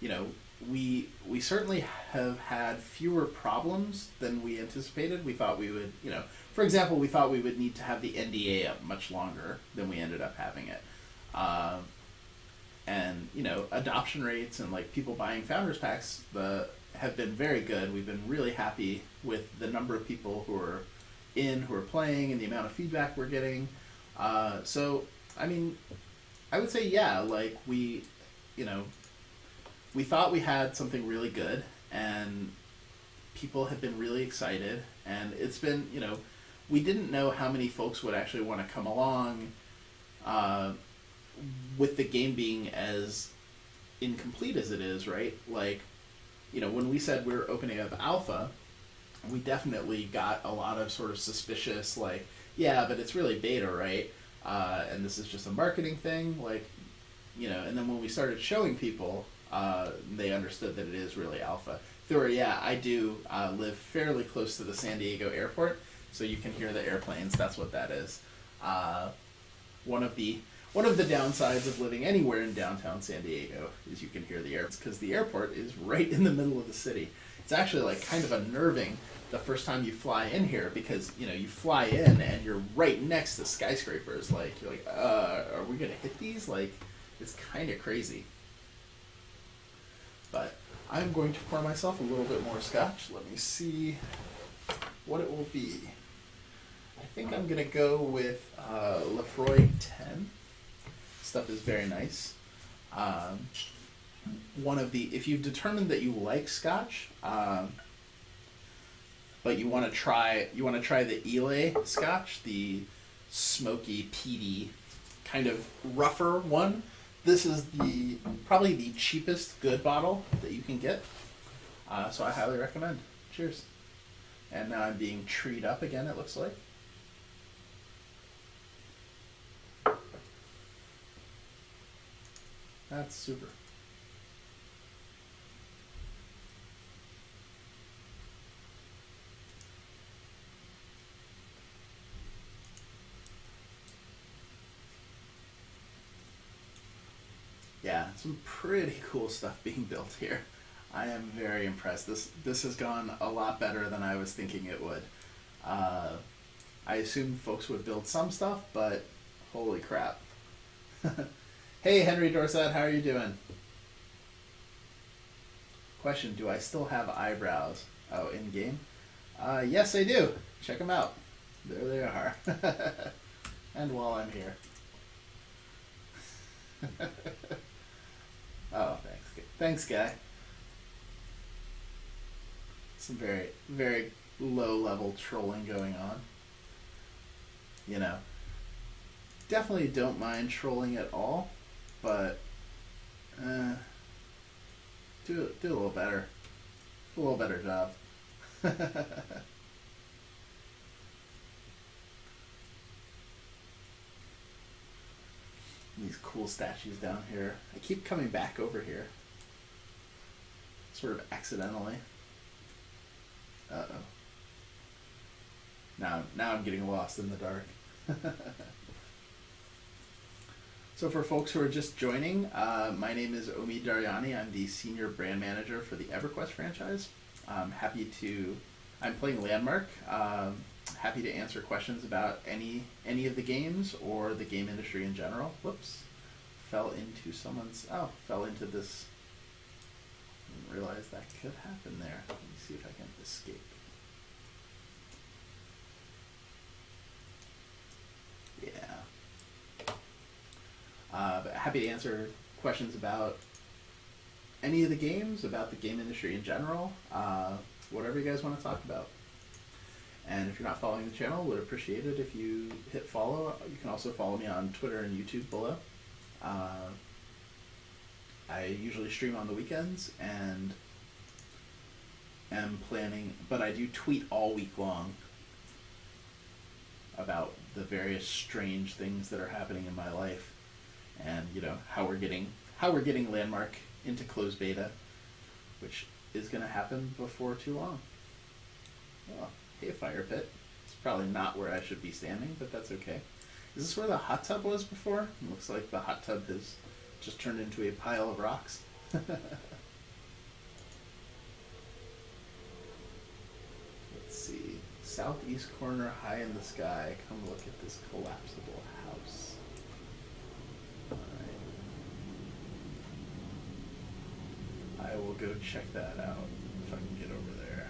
You know, we certainly have had fewer problems than we anticipated. We thought we would, you know, for example, we thought we would need to have the NDA up much longer than we ended up having it. And, you know, adoption rates and like people buying founders packs have been very good. We've been really happy with the number of people who are playing, and the amount of feedback we're getting. So I mean, I would say, yeah, like you know, we thought we had something really good, and people have been really excited, and it's been, you know, we didn't know how many folks would actually want to come along with the game being as incomplete as it is, right? Like, you know, when we said we were opening up alpha, we definitely got a lot of sort of suspicious, like, yeah, but it's really beta, right? And this is just a marketing thing, like, you know, and then when we started showing people, they understood that it is really alpha. Thor, yeah, I do live fairly close to the San Diego airport, so you can hear the airplanes. That's what that is. One of the downsides of living anywhere in downtown San Diego is you can hear the airplanes, because the airport is right in the middle of the city. It's actually like kind of unnerving the first time you fly in here, because, you know, you fly in and you're right next to skyscrapers. Like, you're like, are we gonna hit these? Like, it's kind of crazy. But I'm going to pour myself a little bit more scotch. Let me see what it will be. I think I'm gonna go with Lefroy 10. Stuff is very nice. If you've determined that you like scotch, but you want to try the Islay scotch, the smoky, peaty, kind of rougher one. This is probably the cheapest good bottle that you can get. So I highly recommend. Cheers. And now I'm being treed up again, it looks like. That's super. Yeah, some pretty cool stuff being built here. I am very impressed. This has gone a lot better than I was thinking it would. I assumed folks would build some stuff, but holy crap. Hey, Henry Dorset, how are you doing? Question, do I still have eyebrows? Oh, in-game? Yes, I do. Check them out. There they are. And while I'm here. Oh, thanks. Thanks, guy. Some very, very low-level trolling going on. You know, definitely don't mind trolling at all, but do a little better. A little better job. These cool statues down here. I keep coming back over here. Sort of accidentally. Uh-oh. Now I'm getting lost in the dark. So for folks who are just joining, my name is Omi Daryani. I'm the senior brand manager for the EverQuest franchise. I'm playing Landmark. Happy to answer questions about any of the games or the game industry in general. Whoops. Fell into this. Didn't realize that could happen there. Let me see if I can escape. Yeah. But happy to answer questions about any of the games, about the game industry in general, whatever you guys want to talk about. And if you're not following the channel, would appreciate it if you hit follow. You can also follow me on Twitter and YouTube below. I usually stream on the weekends and am planning, but I do tweet all week long about the various strange things that are happening in my life, and how we're getting Landmark into closed beta, which is going to happen before too long. Oh, hey, fire pit. It's probably not where I should be standing, but that's okay. Is this where the hot tub was before? It looks like the hot tub has just turned into a pile of rocks. Let's see. Southeast corner, high in the sky. Come look at this collapsible house. Alright. I will go check that out if I can get over there.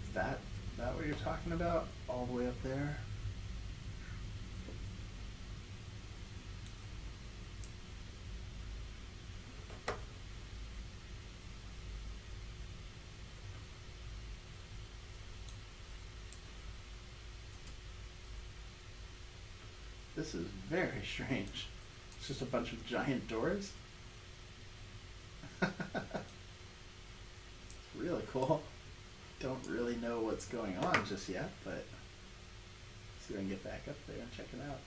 Is that what you're talking about? All the way up there? This is very strange. It's just a bunch of giant doors. It's really cool. Don't really know what's going on just yet, but see if I can get back up there and check it out.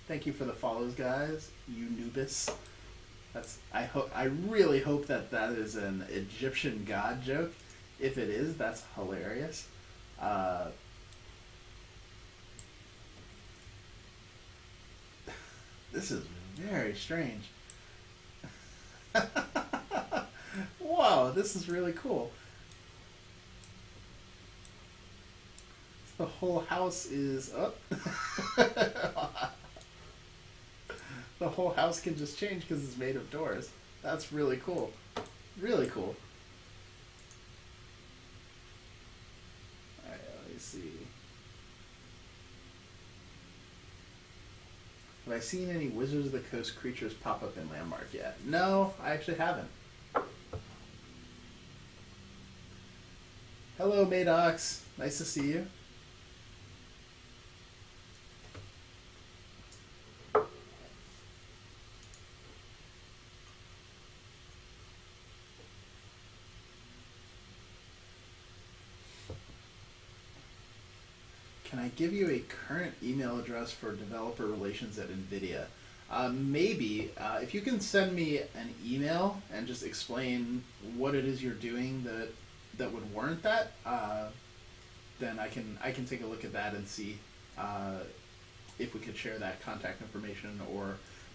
Thank you for the follows, guys. You Nubis. I really hope that is an Egyptian god joke. If it is, that's hilarious. This is very strange. Whoa, this is really cool. The whole house is up. The whole house can just change because it's made of doors. That's really cool. Really cool. Alright, let me see. Have I seen any Wizards of the Coast creatures pop up in Landmark yet? No, I actually haven't. Hello, Maddox. Nice to see you. Can I give you a current email address for developer relations at NVIDIA? Maybe. If you can send me an email and just explain what it is you're doing that would warrant that, then I can take a look at that and see if we could share that contact information.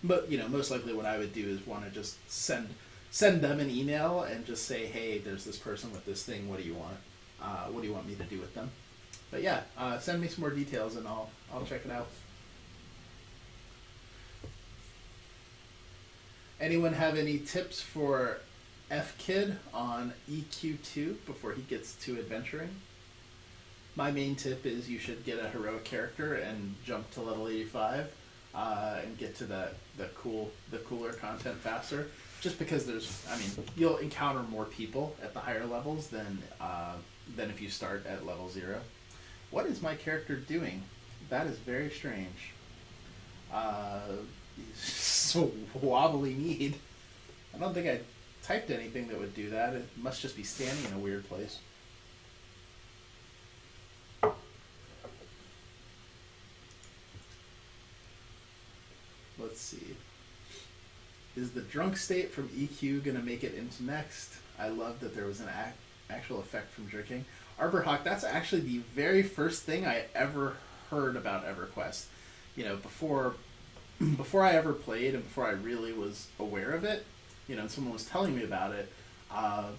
But most likely what I would do is want to just send them an email and just say, hey, there's this person with this thing. What do you want? What do you want me to do with them? But yeah, send me some more details and I'll check it out. Anyone have any tips for F-Kid on EQ2 before he gets to adventuring? My main tip is you should get a heroic character and jump to level 85 and get to the cooler content faster. Just because you'll encounter more people at the higher levels than if you start at level 0. What is my character doing? That is very strange. So wobbly kneed. I don't think I typed anything that would do that. It must just be standing in a weird place. Let's see. Is the drunk state from EQ gonna make it into next? I love that there was an actual effect from drinking. Arborhawk, that's actually the very first thing I ever heard about EverQuest. You know, before I ever played and before I really was aware of it, you know, someone was telling me about it at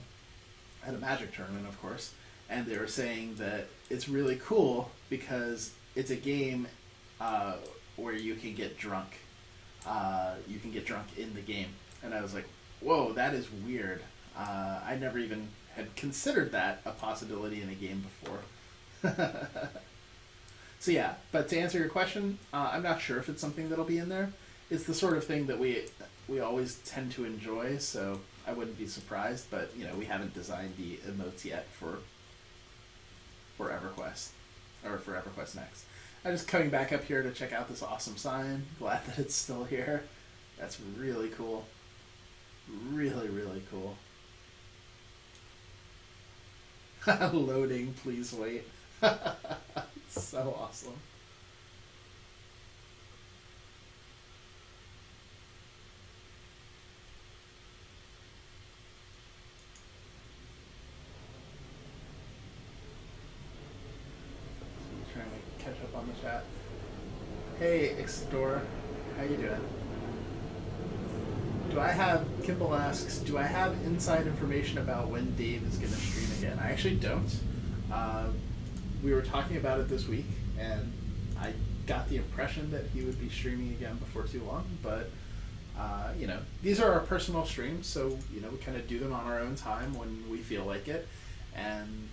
a Magic tournament, of course, and they were saying that it's really cool because it's a game where you can get drunk. You can get drunk in the game, and I was like, "Whoa, that is weird." I never even had considered that a possibility in a game before. So yeah, but to answer your question, I'm not sure if it's something that'll be in there. It's the sort of thing that we always tend to enjoy, so I wouldn't be surprised. But you know, we haven't designed the emotes yet for EverQuest or for EverQuest Next. I'm just coming back up here to check out this awesome sign. Glad that it's still here. That's really cool. Really, really cool. Loading, please wait. So awesome. So trying to catch up on the chat. Hey, Explorer, how you doing? Kimball asks, do I have inside information about when Dave is going to stream again? I actually don't. We were talking about it this week, and I got the impression that he would be streaming again before too long, but, you know, these are our personal streams, so, you know, we kind of do them on our own time when we feel like it, and,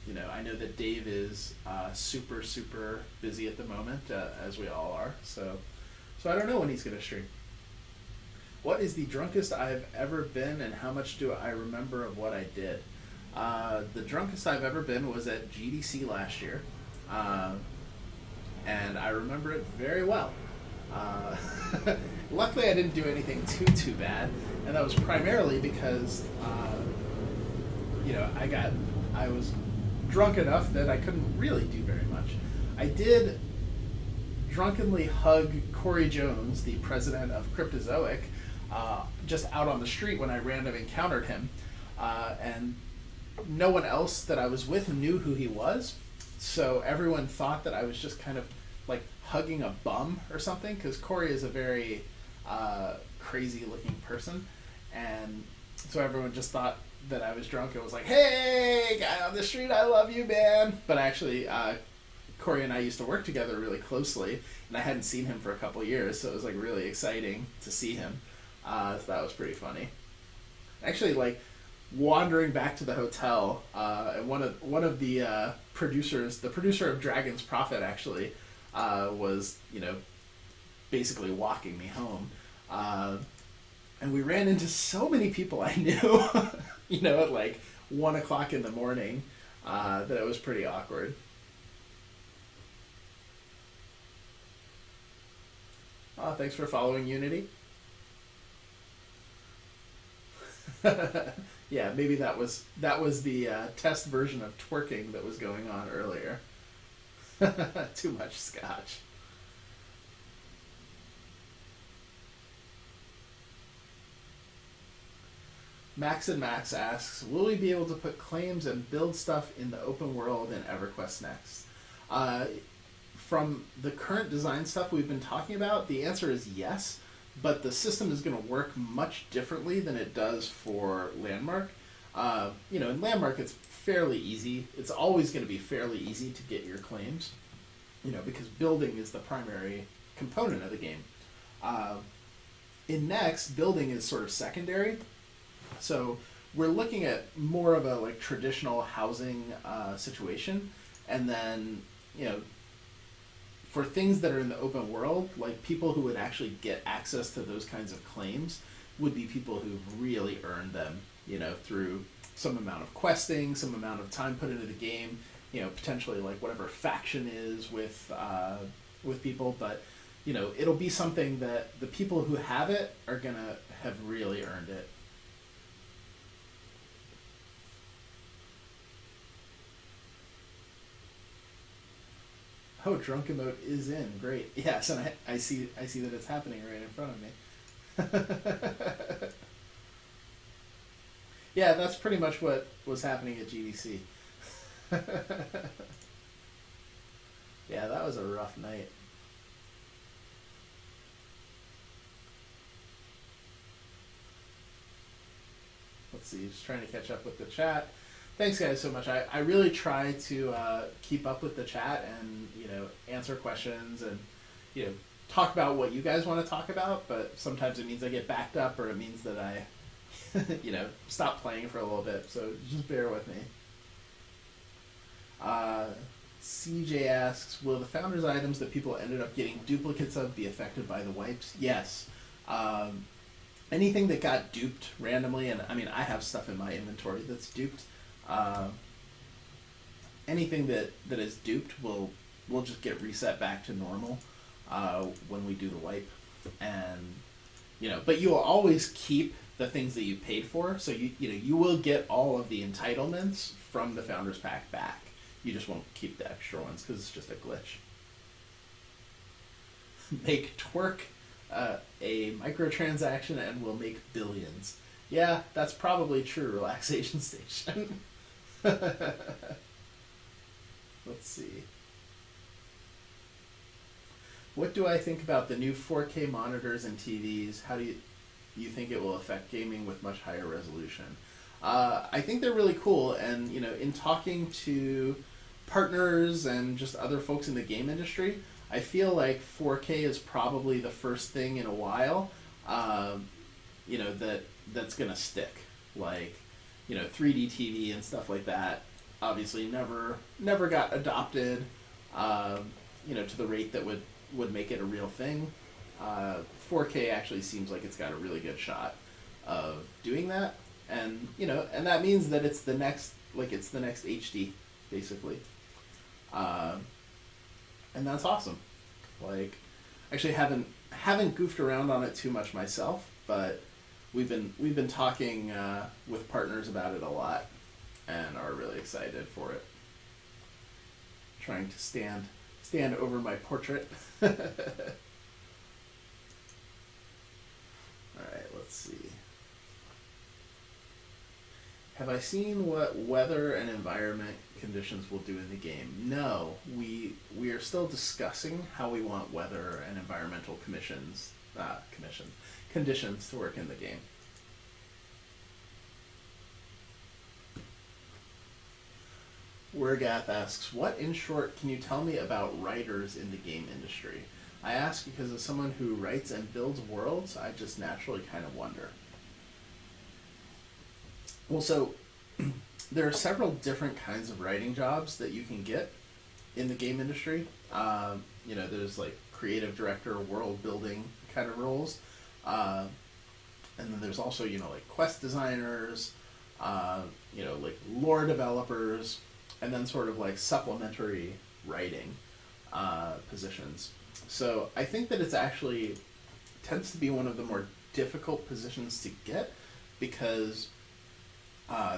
you know, I know that Dave is super, super busy at the moment, as we all are, so I don't know when he's going to stream. What is the drunkest I've ever been, and how much do I remember of what I did? The drunkest I've ever been was at GDC last year, and I remember it very well. Luckily, I didn't do anything too bad, and that was primarily because, you know, I was drunk enough that I couldn't really do very much. I did drunkenly hug Corey Jones, the president of Cryptozoic, just out on the street when I random encountered him, and no one else that I was with knew who he was, so everyone thought that I was just kind of like hugging a bum or something, because Corey is a very crazy looking person, and so everyone just thought that I was drunk and was like, "Hey, guy on the street, I love you, man." But actually, Corey and I used to work together really closely, and I hadn't seen him for a couple years, so it was like really exciting to see him. So that was pretty funny. Actually, like wandering back to the hotel, and one of the producers, the producer of Dragon's Prophet, actually was, you know, basically walking me home, and we ran into so many people I knew, you know, at like 1:00 in the morning, that it was pretty awkward. Thanks for following Unity. Yeah, maybe that was the test version of twerking that was going on earlier. Too much scotch. Max and Max asks, will we be able to put claims and build stuff in the open world in EverQuest Next? From the current design stuff we've been talking about, the answer is yes, but the system is going to work much differently than it does for Landmark. You know, in Landmark, it's fairly easy. It's always going to be fairly easy to get your claims, you know, because building is the primary component of the game. In Next, building is sort of secondary. So we're looking at more of a like traditional housing situation, and then, you know, for things that are in the open world, like people who would actually get access to those kinds of claims would be people who've really earned them, you know, through some amount of questing, some amount of time put into the game, you know, potentially like whatever faction is with people, but, you know, it'll be something that the people who have it are gonna have really earned it. Oh, drunk emote is in. Great. Yes, and I see that it's happening right in front of me. Yeah, that's pretty much what was happening at GDC. Yeah, that was a rough night. Let's see, just trying to catch up with the chat. Thanks, guys, so much. I really try to keep up with the chat and, answer questions and, talk about what you guys want to talk about, but sometimes it means I get backed up or it means that I, stop playing for a little bit, so just bear with me. CJ asks, will the founders' items that people ended up getting duplicates of be affected by the wipes? Yes. Anything that got duped randomly, and I mean, I have stuff in my inventory that's duped. Anything that is duped will just get reset back to normal when we do the wipe, and but you will always keep the things that you paid for. So you will get all of the entitlements from the founders pack back. You just won't keep the extra ones because it's just a glitch. Make twerk a microtransaction and we'll make billions. Yeah, that's probably true, Relaxation Station. Let's see. What do I think about the new 4K monitors and TVs? How do you think it will affect gaming with much higher resolution? I think they're really cool, and in talking to partners and just other folks in the game industry, I feel like 4K is probably the first thing in a while, that's gonna stick. Like, 3D TV and stuff like that. Obviously, never got adopted, to the rate that would make it a real thing. 4K actually seems like it's got a really good shot of doing that, and and that means that it's the next HD, basically. And that's awesome. Like, actually haven't goofed around on it too much myself, but we've been talking with partners about it a lot, and are really excited for it. Trying to stand over my portrait. All right, let's see. Have I seen what weather and environment conditions will do in the game? No, we are still discussing how we want weather and environmental conditions to work in the game. Wergath asks, what in short can you tell me about writers in the game industry? I ask because as someone who writes and builds worlds, I just naturally kind of wonder. Well, so there are several different kinds of writing jobs that you can get in the game industry. There's like creative director, world building kind of roles. And then there's also, like quest designers, like lore developers, and then sort of like supplementary writing positions. So I think that it's actually tends to be one of the more difficult positions to get because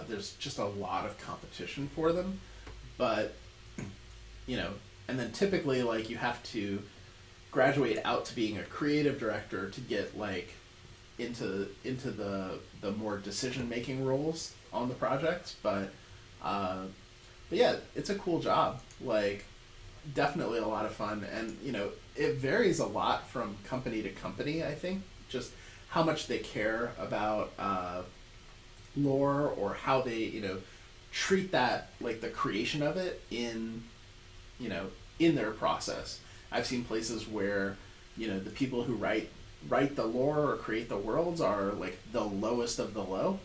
there's just a lot of competition for them. But, and then typically like you have to graduate out to being a creative director to get like into the more decision-making roles on the projects. But yeah, it's a cool job. Like, definitely a lot of fun, and it varies a lot from company to company. I think just how much they care about lore, or how they treat that, like the creation of it in their process. I've seen places where the people who write the lore or create the worlds are like the lowest of the low,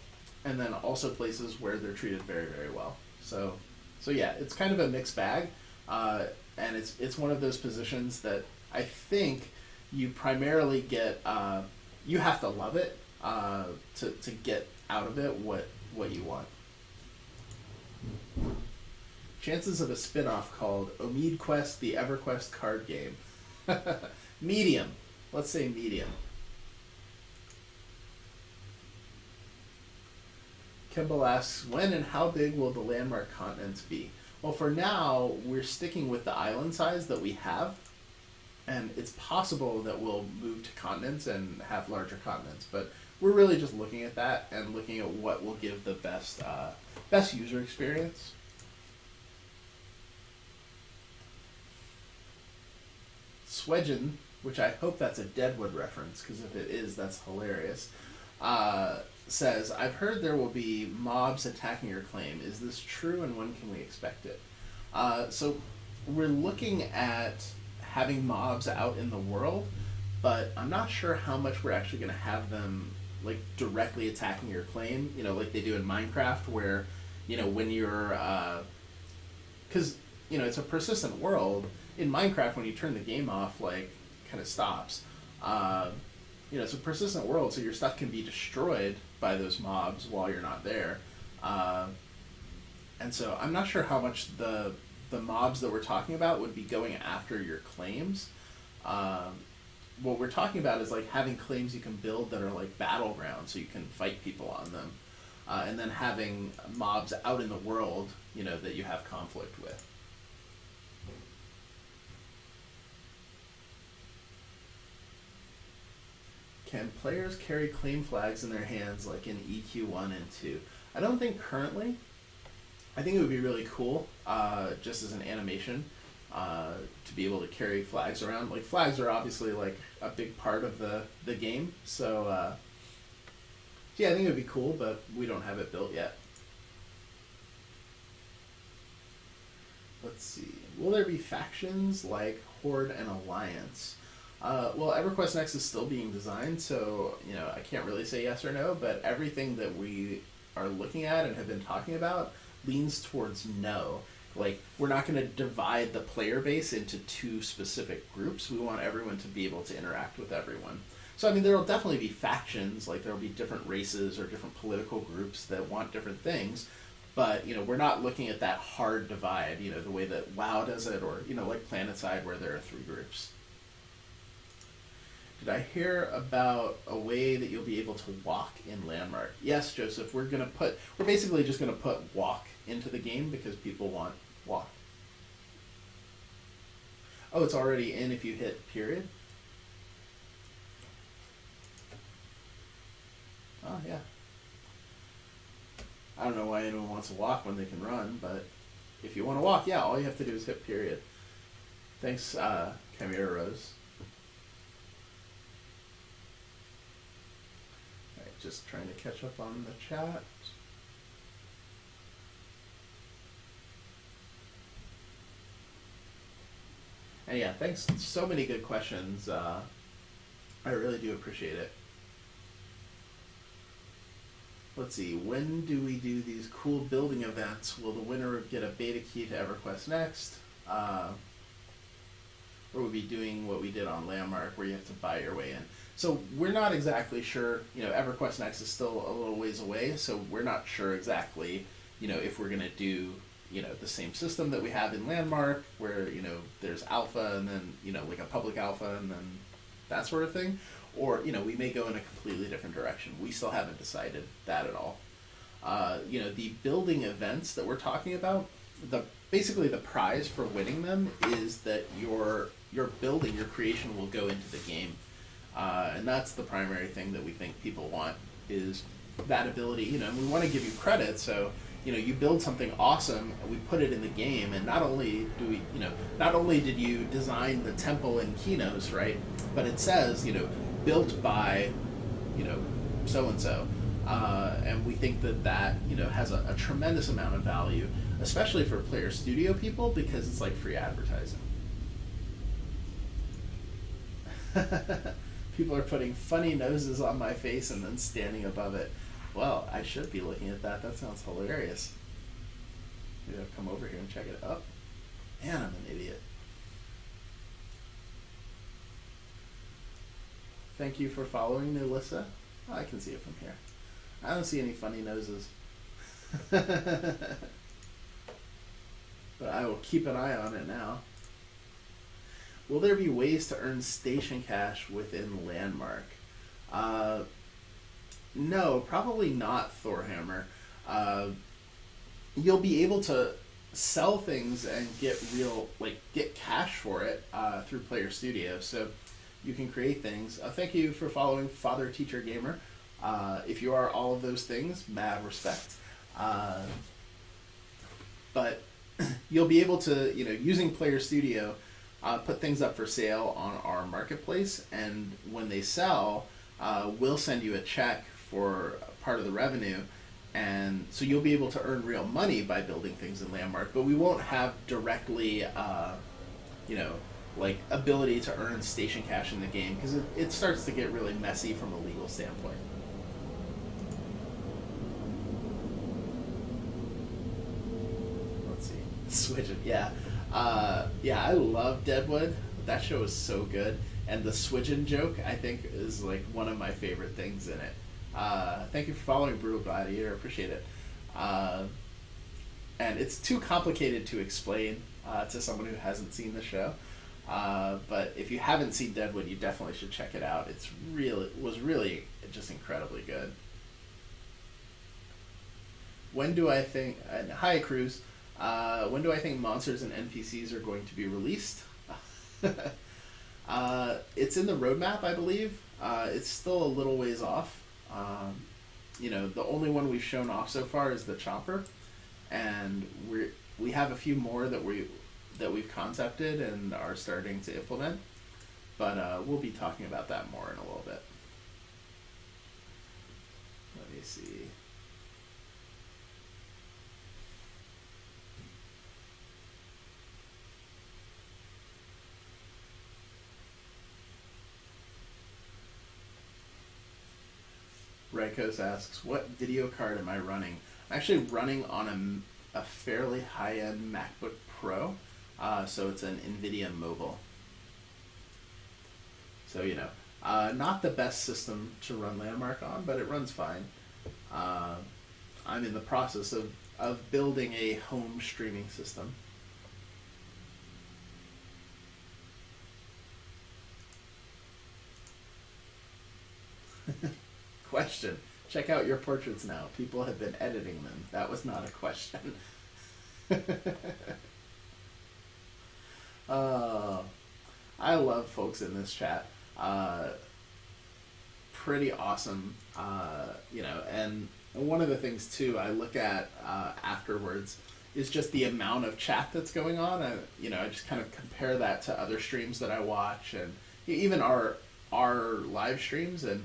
and then also places where they're treated very, very well. So yeah, it's kind of a mixed bag, and it's one of those positions that I think you primarily get. You have to love it to get out of it what you want. Chances of a spin-off called Omid Quest: The EverQuest card game. Medium. Let's say medium. Kimball asks, when and how big will the landmark continents be? Well, for now, we're sticking with the island size that we have. And it's possible that we'll move to continents and have larger continents, but we're really just looking at that and looking at what will give the best user experience. Swedgen, which I hope that's a Deadwood reference, because if it is, that's hilarious, says, I've heard there will be mobs attacking your claim. Is this true, and when can we expect it? So we're looking at having mobs out in the world, but I'm not sure how much we're actually going to have them like directly attacking your claim, like they do in Minecraft, where, when you're, because, it's a persistent world. In Minecraft, when you turn the game off, like, kind of stops. It's a persistent world, so your stuff can be destroyed by those mobs while you're not there. And so I'm not sure how much the mobs that we're talking about would be going after your claims. What we're talking about is like having claims you can build that are like battlegrounds, so you can fight people on them, and then having mobs out in the world, that you have conflict with. Can players carry claim flags in their hands like in EQ1 and 2? I don't think currently. I think it would be really cool, just as an animation, to be able to carry flags around. Like, flags are obviously like a big part of the game, so yeah, I think it would be cool, but we don't have it built yet. Let's see. Will there be factions like Horde and Alliance? Well, EverQuest Next is still being designed, so I can't really say yes or no, but everything that we are looking at and have been talking about leans towards no. Like, we're not going to divide the player base into two specific groups. We want everyone to be able to interact with everyone. So, I mean, there will definitely be factions, like there will be different races or different political groups that want different things, but, we're not looking at that hard divide, the way that WoW does it, or, like PlanetSide, where there are 3 groups. Did I hear about a way that you'll be able to walk in Landmark? Yes, Joseph. We're basically just going to put walk into the game because people want walk. Oh, it's already in if you hit period? Oh, yeah. I don't know why anyone wants to walk when they can run, but if you want to walk, yeah, all you have to do is hit period. Thanks, Chimera Rose. Just trying to catch up on the chat. And yeah, thanks. So many good questions. I really do appreciate it. Let's see. When do we do these cool building events? Will the winner get a beta key to EverQuest Next? Or we'll be doing what we did on Landmark, where you have to buy your way in. So we're not exactly sure, EverQuest Next is still a little ways away, so we're not sure exactly, if we're going to do, the same system that we have in Landmark, where, there's alpha and then, like a public alpha and then that sort of thing, or, we may go in a completely different direction. We still haven't decided that at all. The building events that we're talking about, basically the prize for winning them is that your building, your creation will go into the game. And that's the primary thing that we think people want, is that ability, and we want to give you credit, so, you build something awesome, and we put it in the game, and not only did you design the temple in Kinos, right, but it says, built by, so-and-so, and we think that, has a tremendous amount of value, especially for Player Studio people, because it's like free advertising. People are putting funny noses on my face and then standing above it. Well, I should be looking at that. That sounds hilarious. Maybe I'll come over here and check it out. Man, I'm an idiot. Thank you for following, Melissa. Oh, I can see it from here. I don't see any funny noses. But I will keep an eye on it now. Will there be ways to earn station cash within Landmark? No, probably not, Thorhammer. You'll be able to sell things and get cash for it through Player Studio. So you can create things. Thank you for following Father Teacher Gamer. If you are all of those things, mad respect. But you'll be able to, using Player Studio, put things up for sale on our marketplace, and when they sell, we'll send you a check for part of the revenue, and so you'll be able to earn real money by building things in Landmark, but we won't have directly, ability to earn station cash in the game, because it starts to get really messy from a legal standpoint. Let's see. Switch it, yeah. I love Deadwood. That show is so good. And the Swidgen joke, I think, is like one of my favorite things in it. Thank you for following Brutal Gladiator. Appreciate it. And it's too complicated to explain to someone who hasn't seen the show. But if you haven't seen Deadwood, you definitely should check it out. It was really just incredibly good. When do I think... hi, Cruz. When do I think monsters and NPCs are going to be released? It's in the roadmap, I believe. It's still a little ways off. The only one we've shown off so far is the Chopper, and we have a few more that we've concepted and are starting to implement, but we'll be talking about that more in a little bit. Let me see. Rykos asks, what video card am I running? I'm actually running on a fairly high-end MacBook Pro, so it's an NVIDIA Mobile. So, not the best system to run Landmark on, but it runs fine. I'm in the process of building a home streaming system. Question. Check out your portraits now. People have been editing them. That was not a question. I love folks in this chat. Pretty awesome. And one of the things too I look at afterwards is just the amount of chat that's going on. I just kind of compare that to other streams that I watch, and even our live streams, and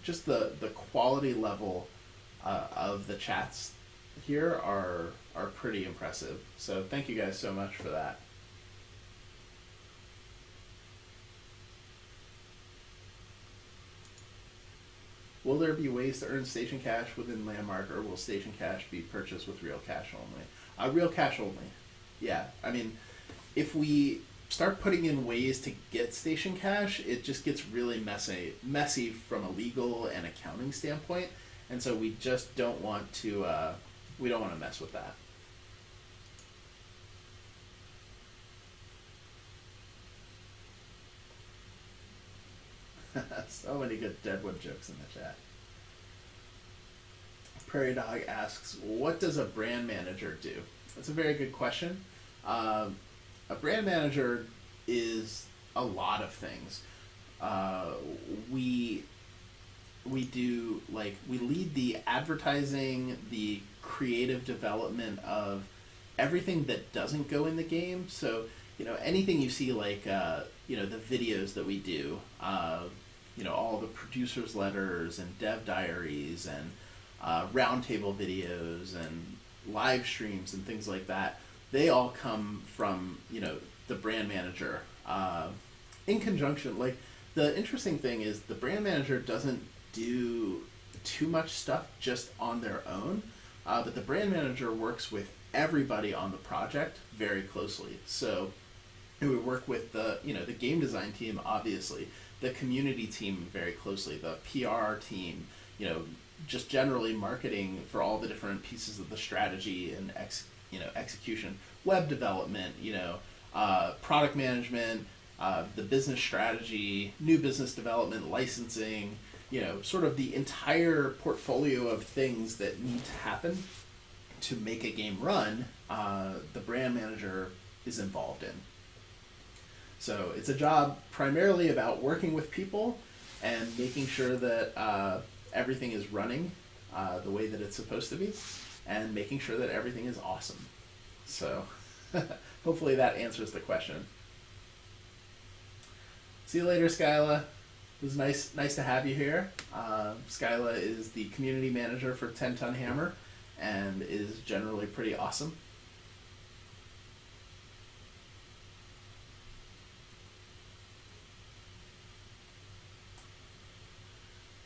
just the quality level of the chats here are pretty impressive. So thank you guys so much for that. Will there be ways to earn station cash within Landmark, or will station cash be purchased with real cash only? Real cash only. Yeah, I mean, if we start putting in ways to get station cash, it just gets really messy from a legal and accounting standpoint, and so we just don't want to mess with that. So many good Deadwood jokes in the chat. Prairie Dog asks, what does a brand manager do? That's a very good question. A brand manager is a lot of things. We lead the advertising, the creative development of everything that doesn't go in the game. So, anything you see, like, the videos that we do, all the producers' letters and dev diaries and roundtable videos and live streams and things like that, they all come from, the brand manager. In conjunction, like, the interesting thing is the brand manager doesn't do too much stuff just on their own, but the brand manager works with everybody on the project very closely. So we work with the game design team, obviously, the community team very closely, the PR team, just generally marketing for all the different pieces of the strategy and execution, web development, product management, the business strategy, new business development, licensing, sort of the entire portfolio of things that need to happen to make a game run, the brand manager is involved in. So it's a job primarily about working with people and making sure that everything is running the way that it's supposed to be, and making sure that everything is awesome. So hopefully that answers the question. See you later, Skyla. It was nice to have you here. Skyla is the community manager for 10 Ton Hammer and is generally pretty awesome.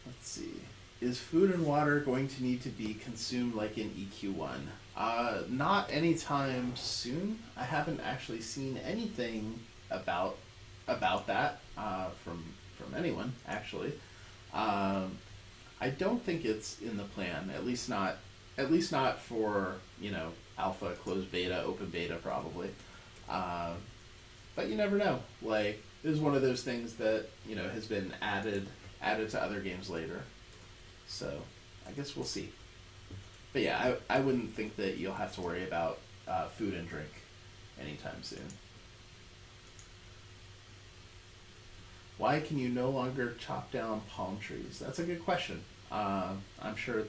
Let's see. Is food and water going to need to be consumed like in EQ1? Not anytime soon. I haven't actually seen anything about that from anyone, actually. I don't think it's in the plan, at least not for, alpha, closed beta, open beta, probably. But you never know. Like, it is one of those things that, has been added to other games later. So I guess we'll see. But yeah, I wouldn't think that you'll have to worry about food and drink anytime soon. Why can you no longer chop down palm trees? That's a good question. I'm sure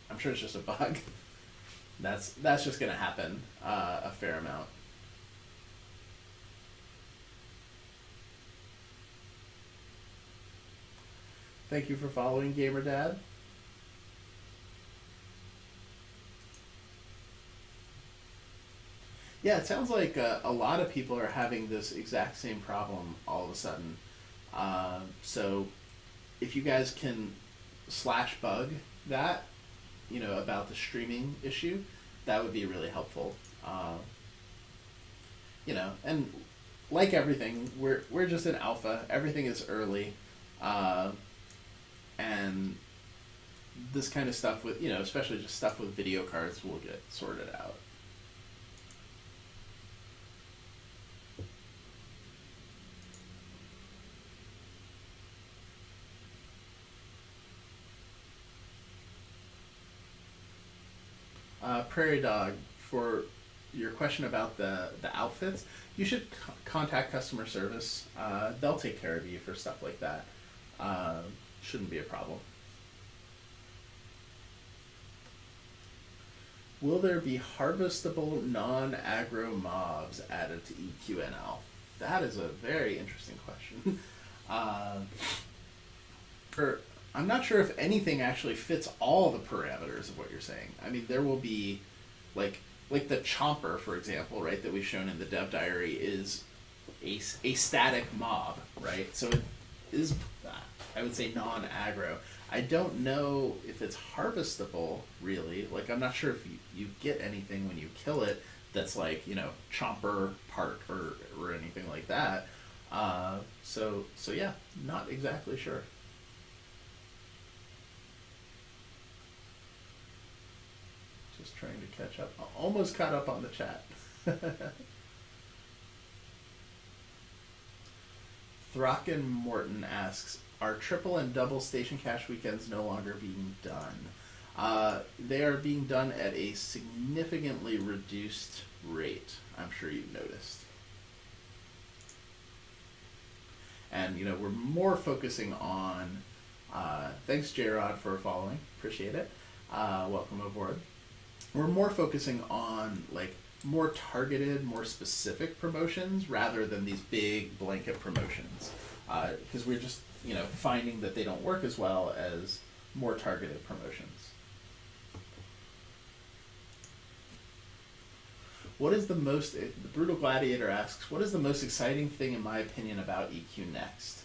it's just a bug. That's just gonna happen a fair amount. Thank you for following, GamerDad. Yeah, it sounds like a lot of people are having this exact same problem all of a sudden. So if you guys can /bug that, about the streaming issue, that would be really helpful. And like everything, we're just in alpha. Everything is early. And this kind of stuff with, especially just stuff with video cards will get sorted out. Prairie Dog, for your question about the outfits, you should contact customer service. They'll take care of you for stuff like that. Shouldn't be a problem. Will there be harvestable non-aggro mobs added to EQNL? That is a very interesting question. I'm not sure if anything actually fits all the parameters of what you're saying. I mean, there will be, like the Chomper, for example, right, that we've shown in the dev diary is a static mob, right? So it is, I would say, non-aggro. I don't know if it's harvestable, really. Like, I'm not sure if you get anything when you kill it that's like, Chomper part or anything like that. So yeah, not exactly sure. Just trying to catch up. Almost caught up on the chat. Throcken Morton asks, are triple and double station cash weekends no longer being done? They are being done at a significantly reduced rate. I'm sure you've noticed. And, we're more focusing on... thanks, J-Rod, for following. Appreciate it. Welcome aboard. We're more focusing on, more targeted, more specific promotions rather than these big blanket promotions. Because we're just, finding that they don't work as well as more targeted promotions. What is the Brutal Gladiator asks, what is the most exciting thing, in my opinion, about EQ Next?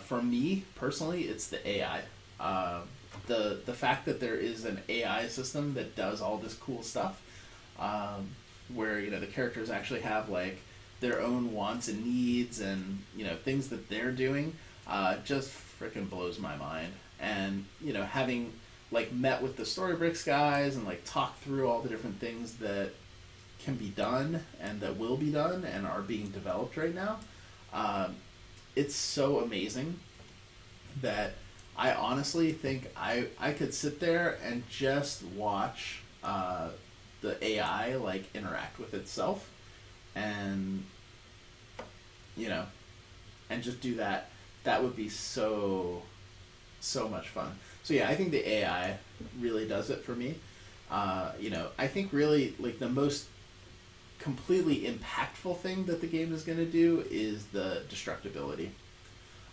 For me, personally, it's the AI. The fact that there is an AI system that does all this cool stuff, where the characters actually have their own wants and needs and things that they're doing, just freaking blows my mind. And having met with the Storybricks guys and talked through all the different things that can be done and that will be done and are being developed right now, it's so amazing that I honestly think I could sit there and just watch the AI like interact with itself, and you know, and just do that. That would be so much fun. So yeah, I think the AI really does it for me. I think really like the most completely impactful thing that the game is going to do is the destructibility.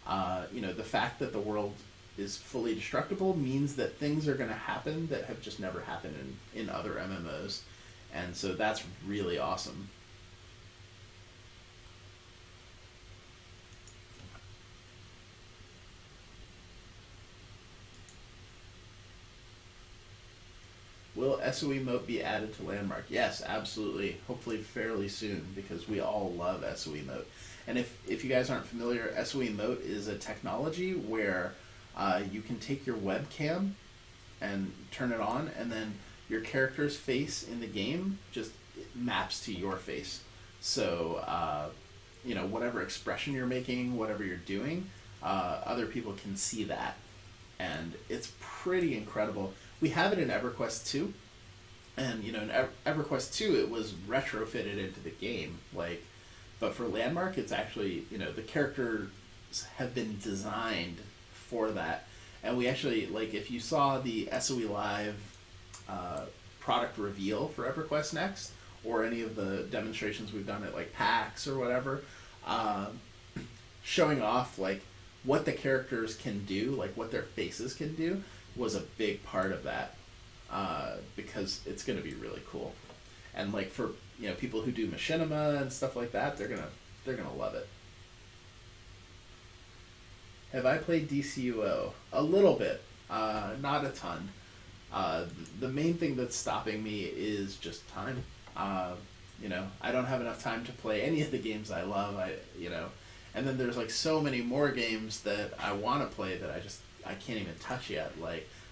The fact that the world is fully destructible means that things are going to happen that have just never happened in other MMOs. And so that's really awesome. Will SOE Moat be added to Landmark? Yes, absolutely. Hopefully fairly soon, because we all love SOE Moat. And if you guys aren't familiar, SOE Moat is a technology where you can take your webcam and turn it on, and then your character's face in the game just maps to your face. So, whatever expression you're making, whatever you're doing, other people can see that. And it's pretty incredible. We have it in EverQuest 2, and in EverQuest 2 it was retrofitted into the game, but for Landmark it's actually, the characters have been designed for that. And we actually, if you saw the SOE Live product reveal for EverQuest Next, or any of the demonstrations we've done at PAX or whatever, showing off what the characters can do, what their faces can do, was a big part of that, because it's going to be really cool. And for people who do machinima and stuff like that, they're gonna love it. Have I played DCUO? A little bit, not a ton. The main thing that's stopping me is just time. I don't have enough time to play any of the games I love. And then there's so many more games that I want to play that I can't even touch yet.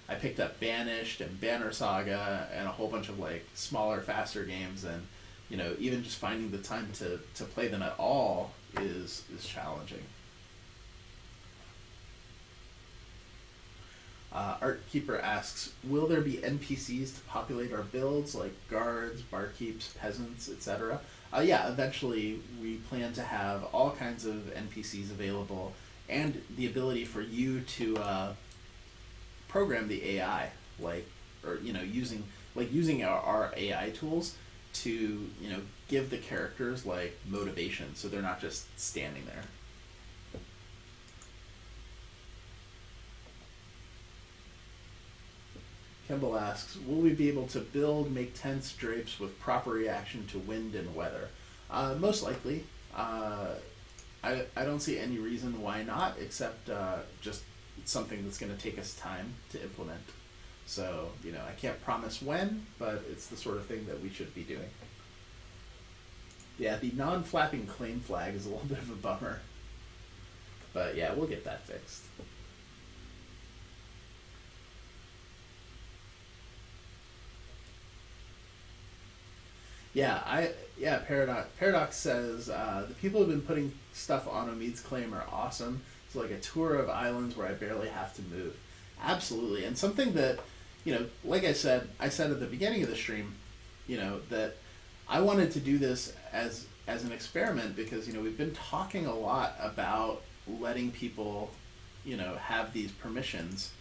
I picked up Banished and Banner Saga and a whole bunch of smaller, faster games, and even just finding the time to play them at all is challenging. Artkeeper asks, will there be NPCs to populate our builds, like guards, barkeeps, peasants, etc.? Yeah, eventually we plan to have all kinds of NPCs available, and the ability for you to program the AI, using our AI tools to give the characters motivation, so they're not just standing there. Kimball asks, will we be able to make tents, drapes with proper reaction to wind and weather? Most likely. I don't see any reason why not, except just something that's going to take us time to implement. So, I can't promise when, but it's the sort of thing that we should be doing. Yeah, the non-flapping claim flag is a little bit of a bummer. But yeah, we'll get that fixed. Paradox says the people who've been putting stuff on Omid's claim are awesome. It's like a tour of islands where I barely have to move. Absolutely. And something that, like I said at the beginning of the stream, that I wanted to do this as an experiment, because we've been talking a lot about letting people have these permissions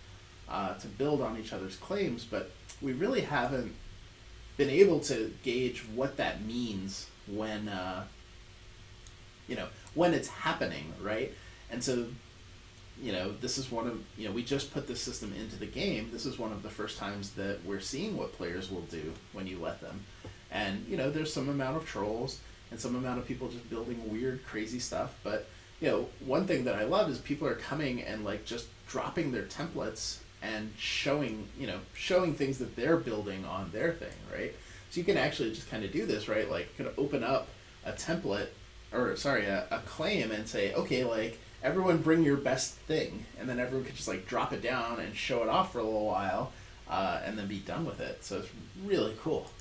to build on each other's claims, but we really haven't been able to gauge what that means when when it's happening, right? And so this is one of we just put this system into the game. This is one of the first times that we're seeing what players will do when you let them. And there's some amount of trolls and some amount of people just building weird, crazy stuff, but one thing that I love is people are coming and just dropping their templates and showing things that they're building on their thing, right? So you can actually just kind of do this, right? Kind of open up a template, a claim, and say, okay, everyone bring your best thing, and then everyone could just drop it down and show it off for a little while, and then be done with it. So it's really cool.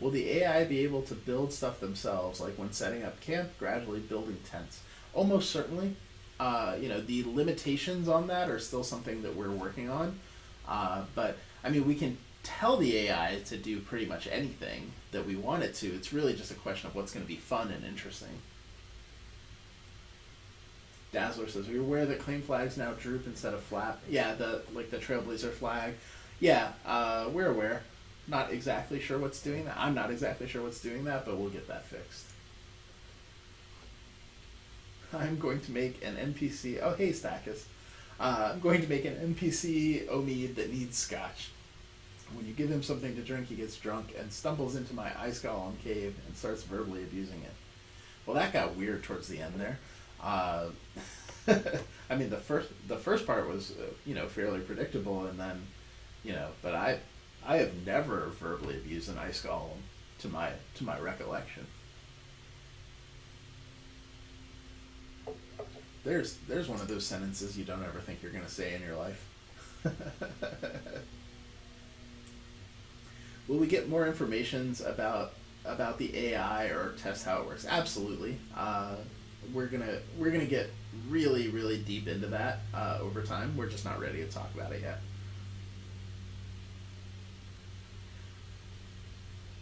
Will the AI be able to build stuff themselves, when setting up camp, gradually building tents? Almost certainly. The limitations on that are still something that we're working on. But I mean, we can tell the AI to do pretty much anything that we want it to. It's really just a question of what's going to be fun and interesting. Dazzler says, "Are you aware that claim flags now droop instead of flap?" Yeah, the Trailblazer flag. Yeah, we're aware. Not exactly sure what's doing that. I'm not exactly sure what's doing that, but we'll get that fixed. I'm going to make an NPC. Oh, hey, Stackus. I'm going to make an NPC Omid that needs scotch. When you give him something to drink, he gets drunk and stumbles into my ice golem cave and starts verbally abusing it. Well, that got weird towards the end there. I mean, the first part was fairly predictable, and then but I have never verbally abused an ice golem to my recollection. There's one of those sentences you don't ever think you're going to say in your life. Will we get more informations about the AI or test how it works? Absolutely. We're gonna get really, really deep into that over time. We're just not ready to talk about it yet.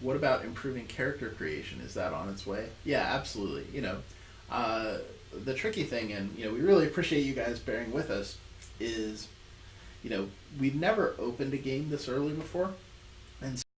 What about improving character creation? Is that on its way? Yeah, absolutely. The tricky thing, and we really appreciate you guys bearing with us, is we've never opened a game this early before, and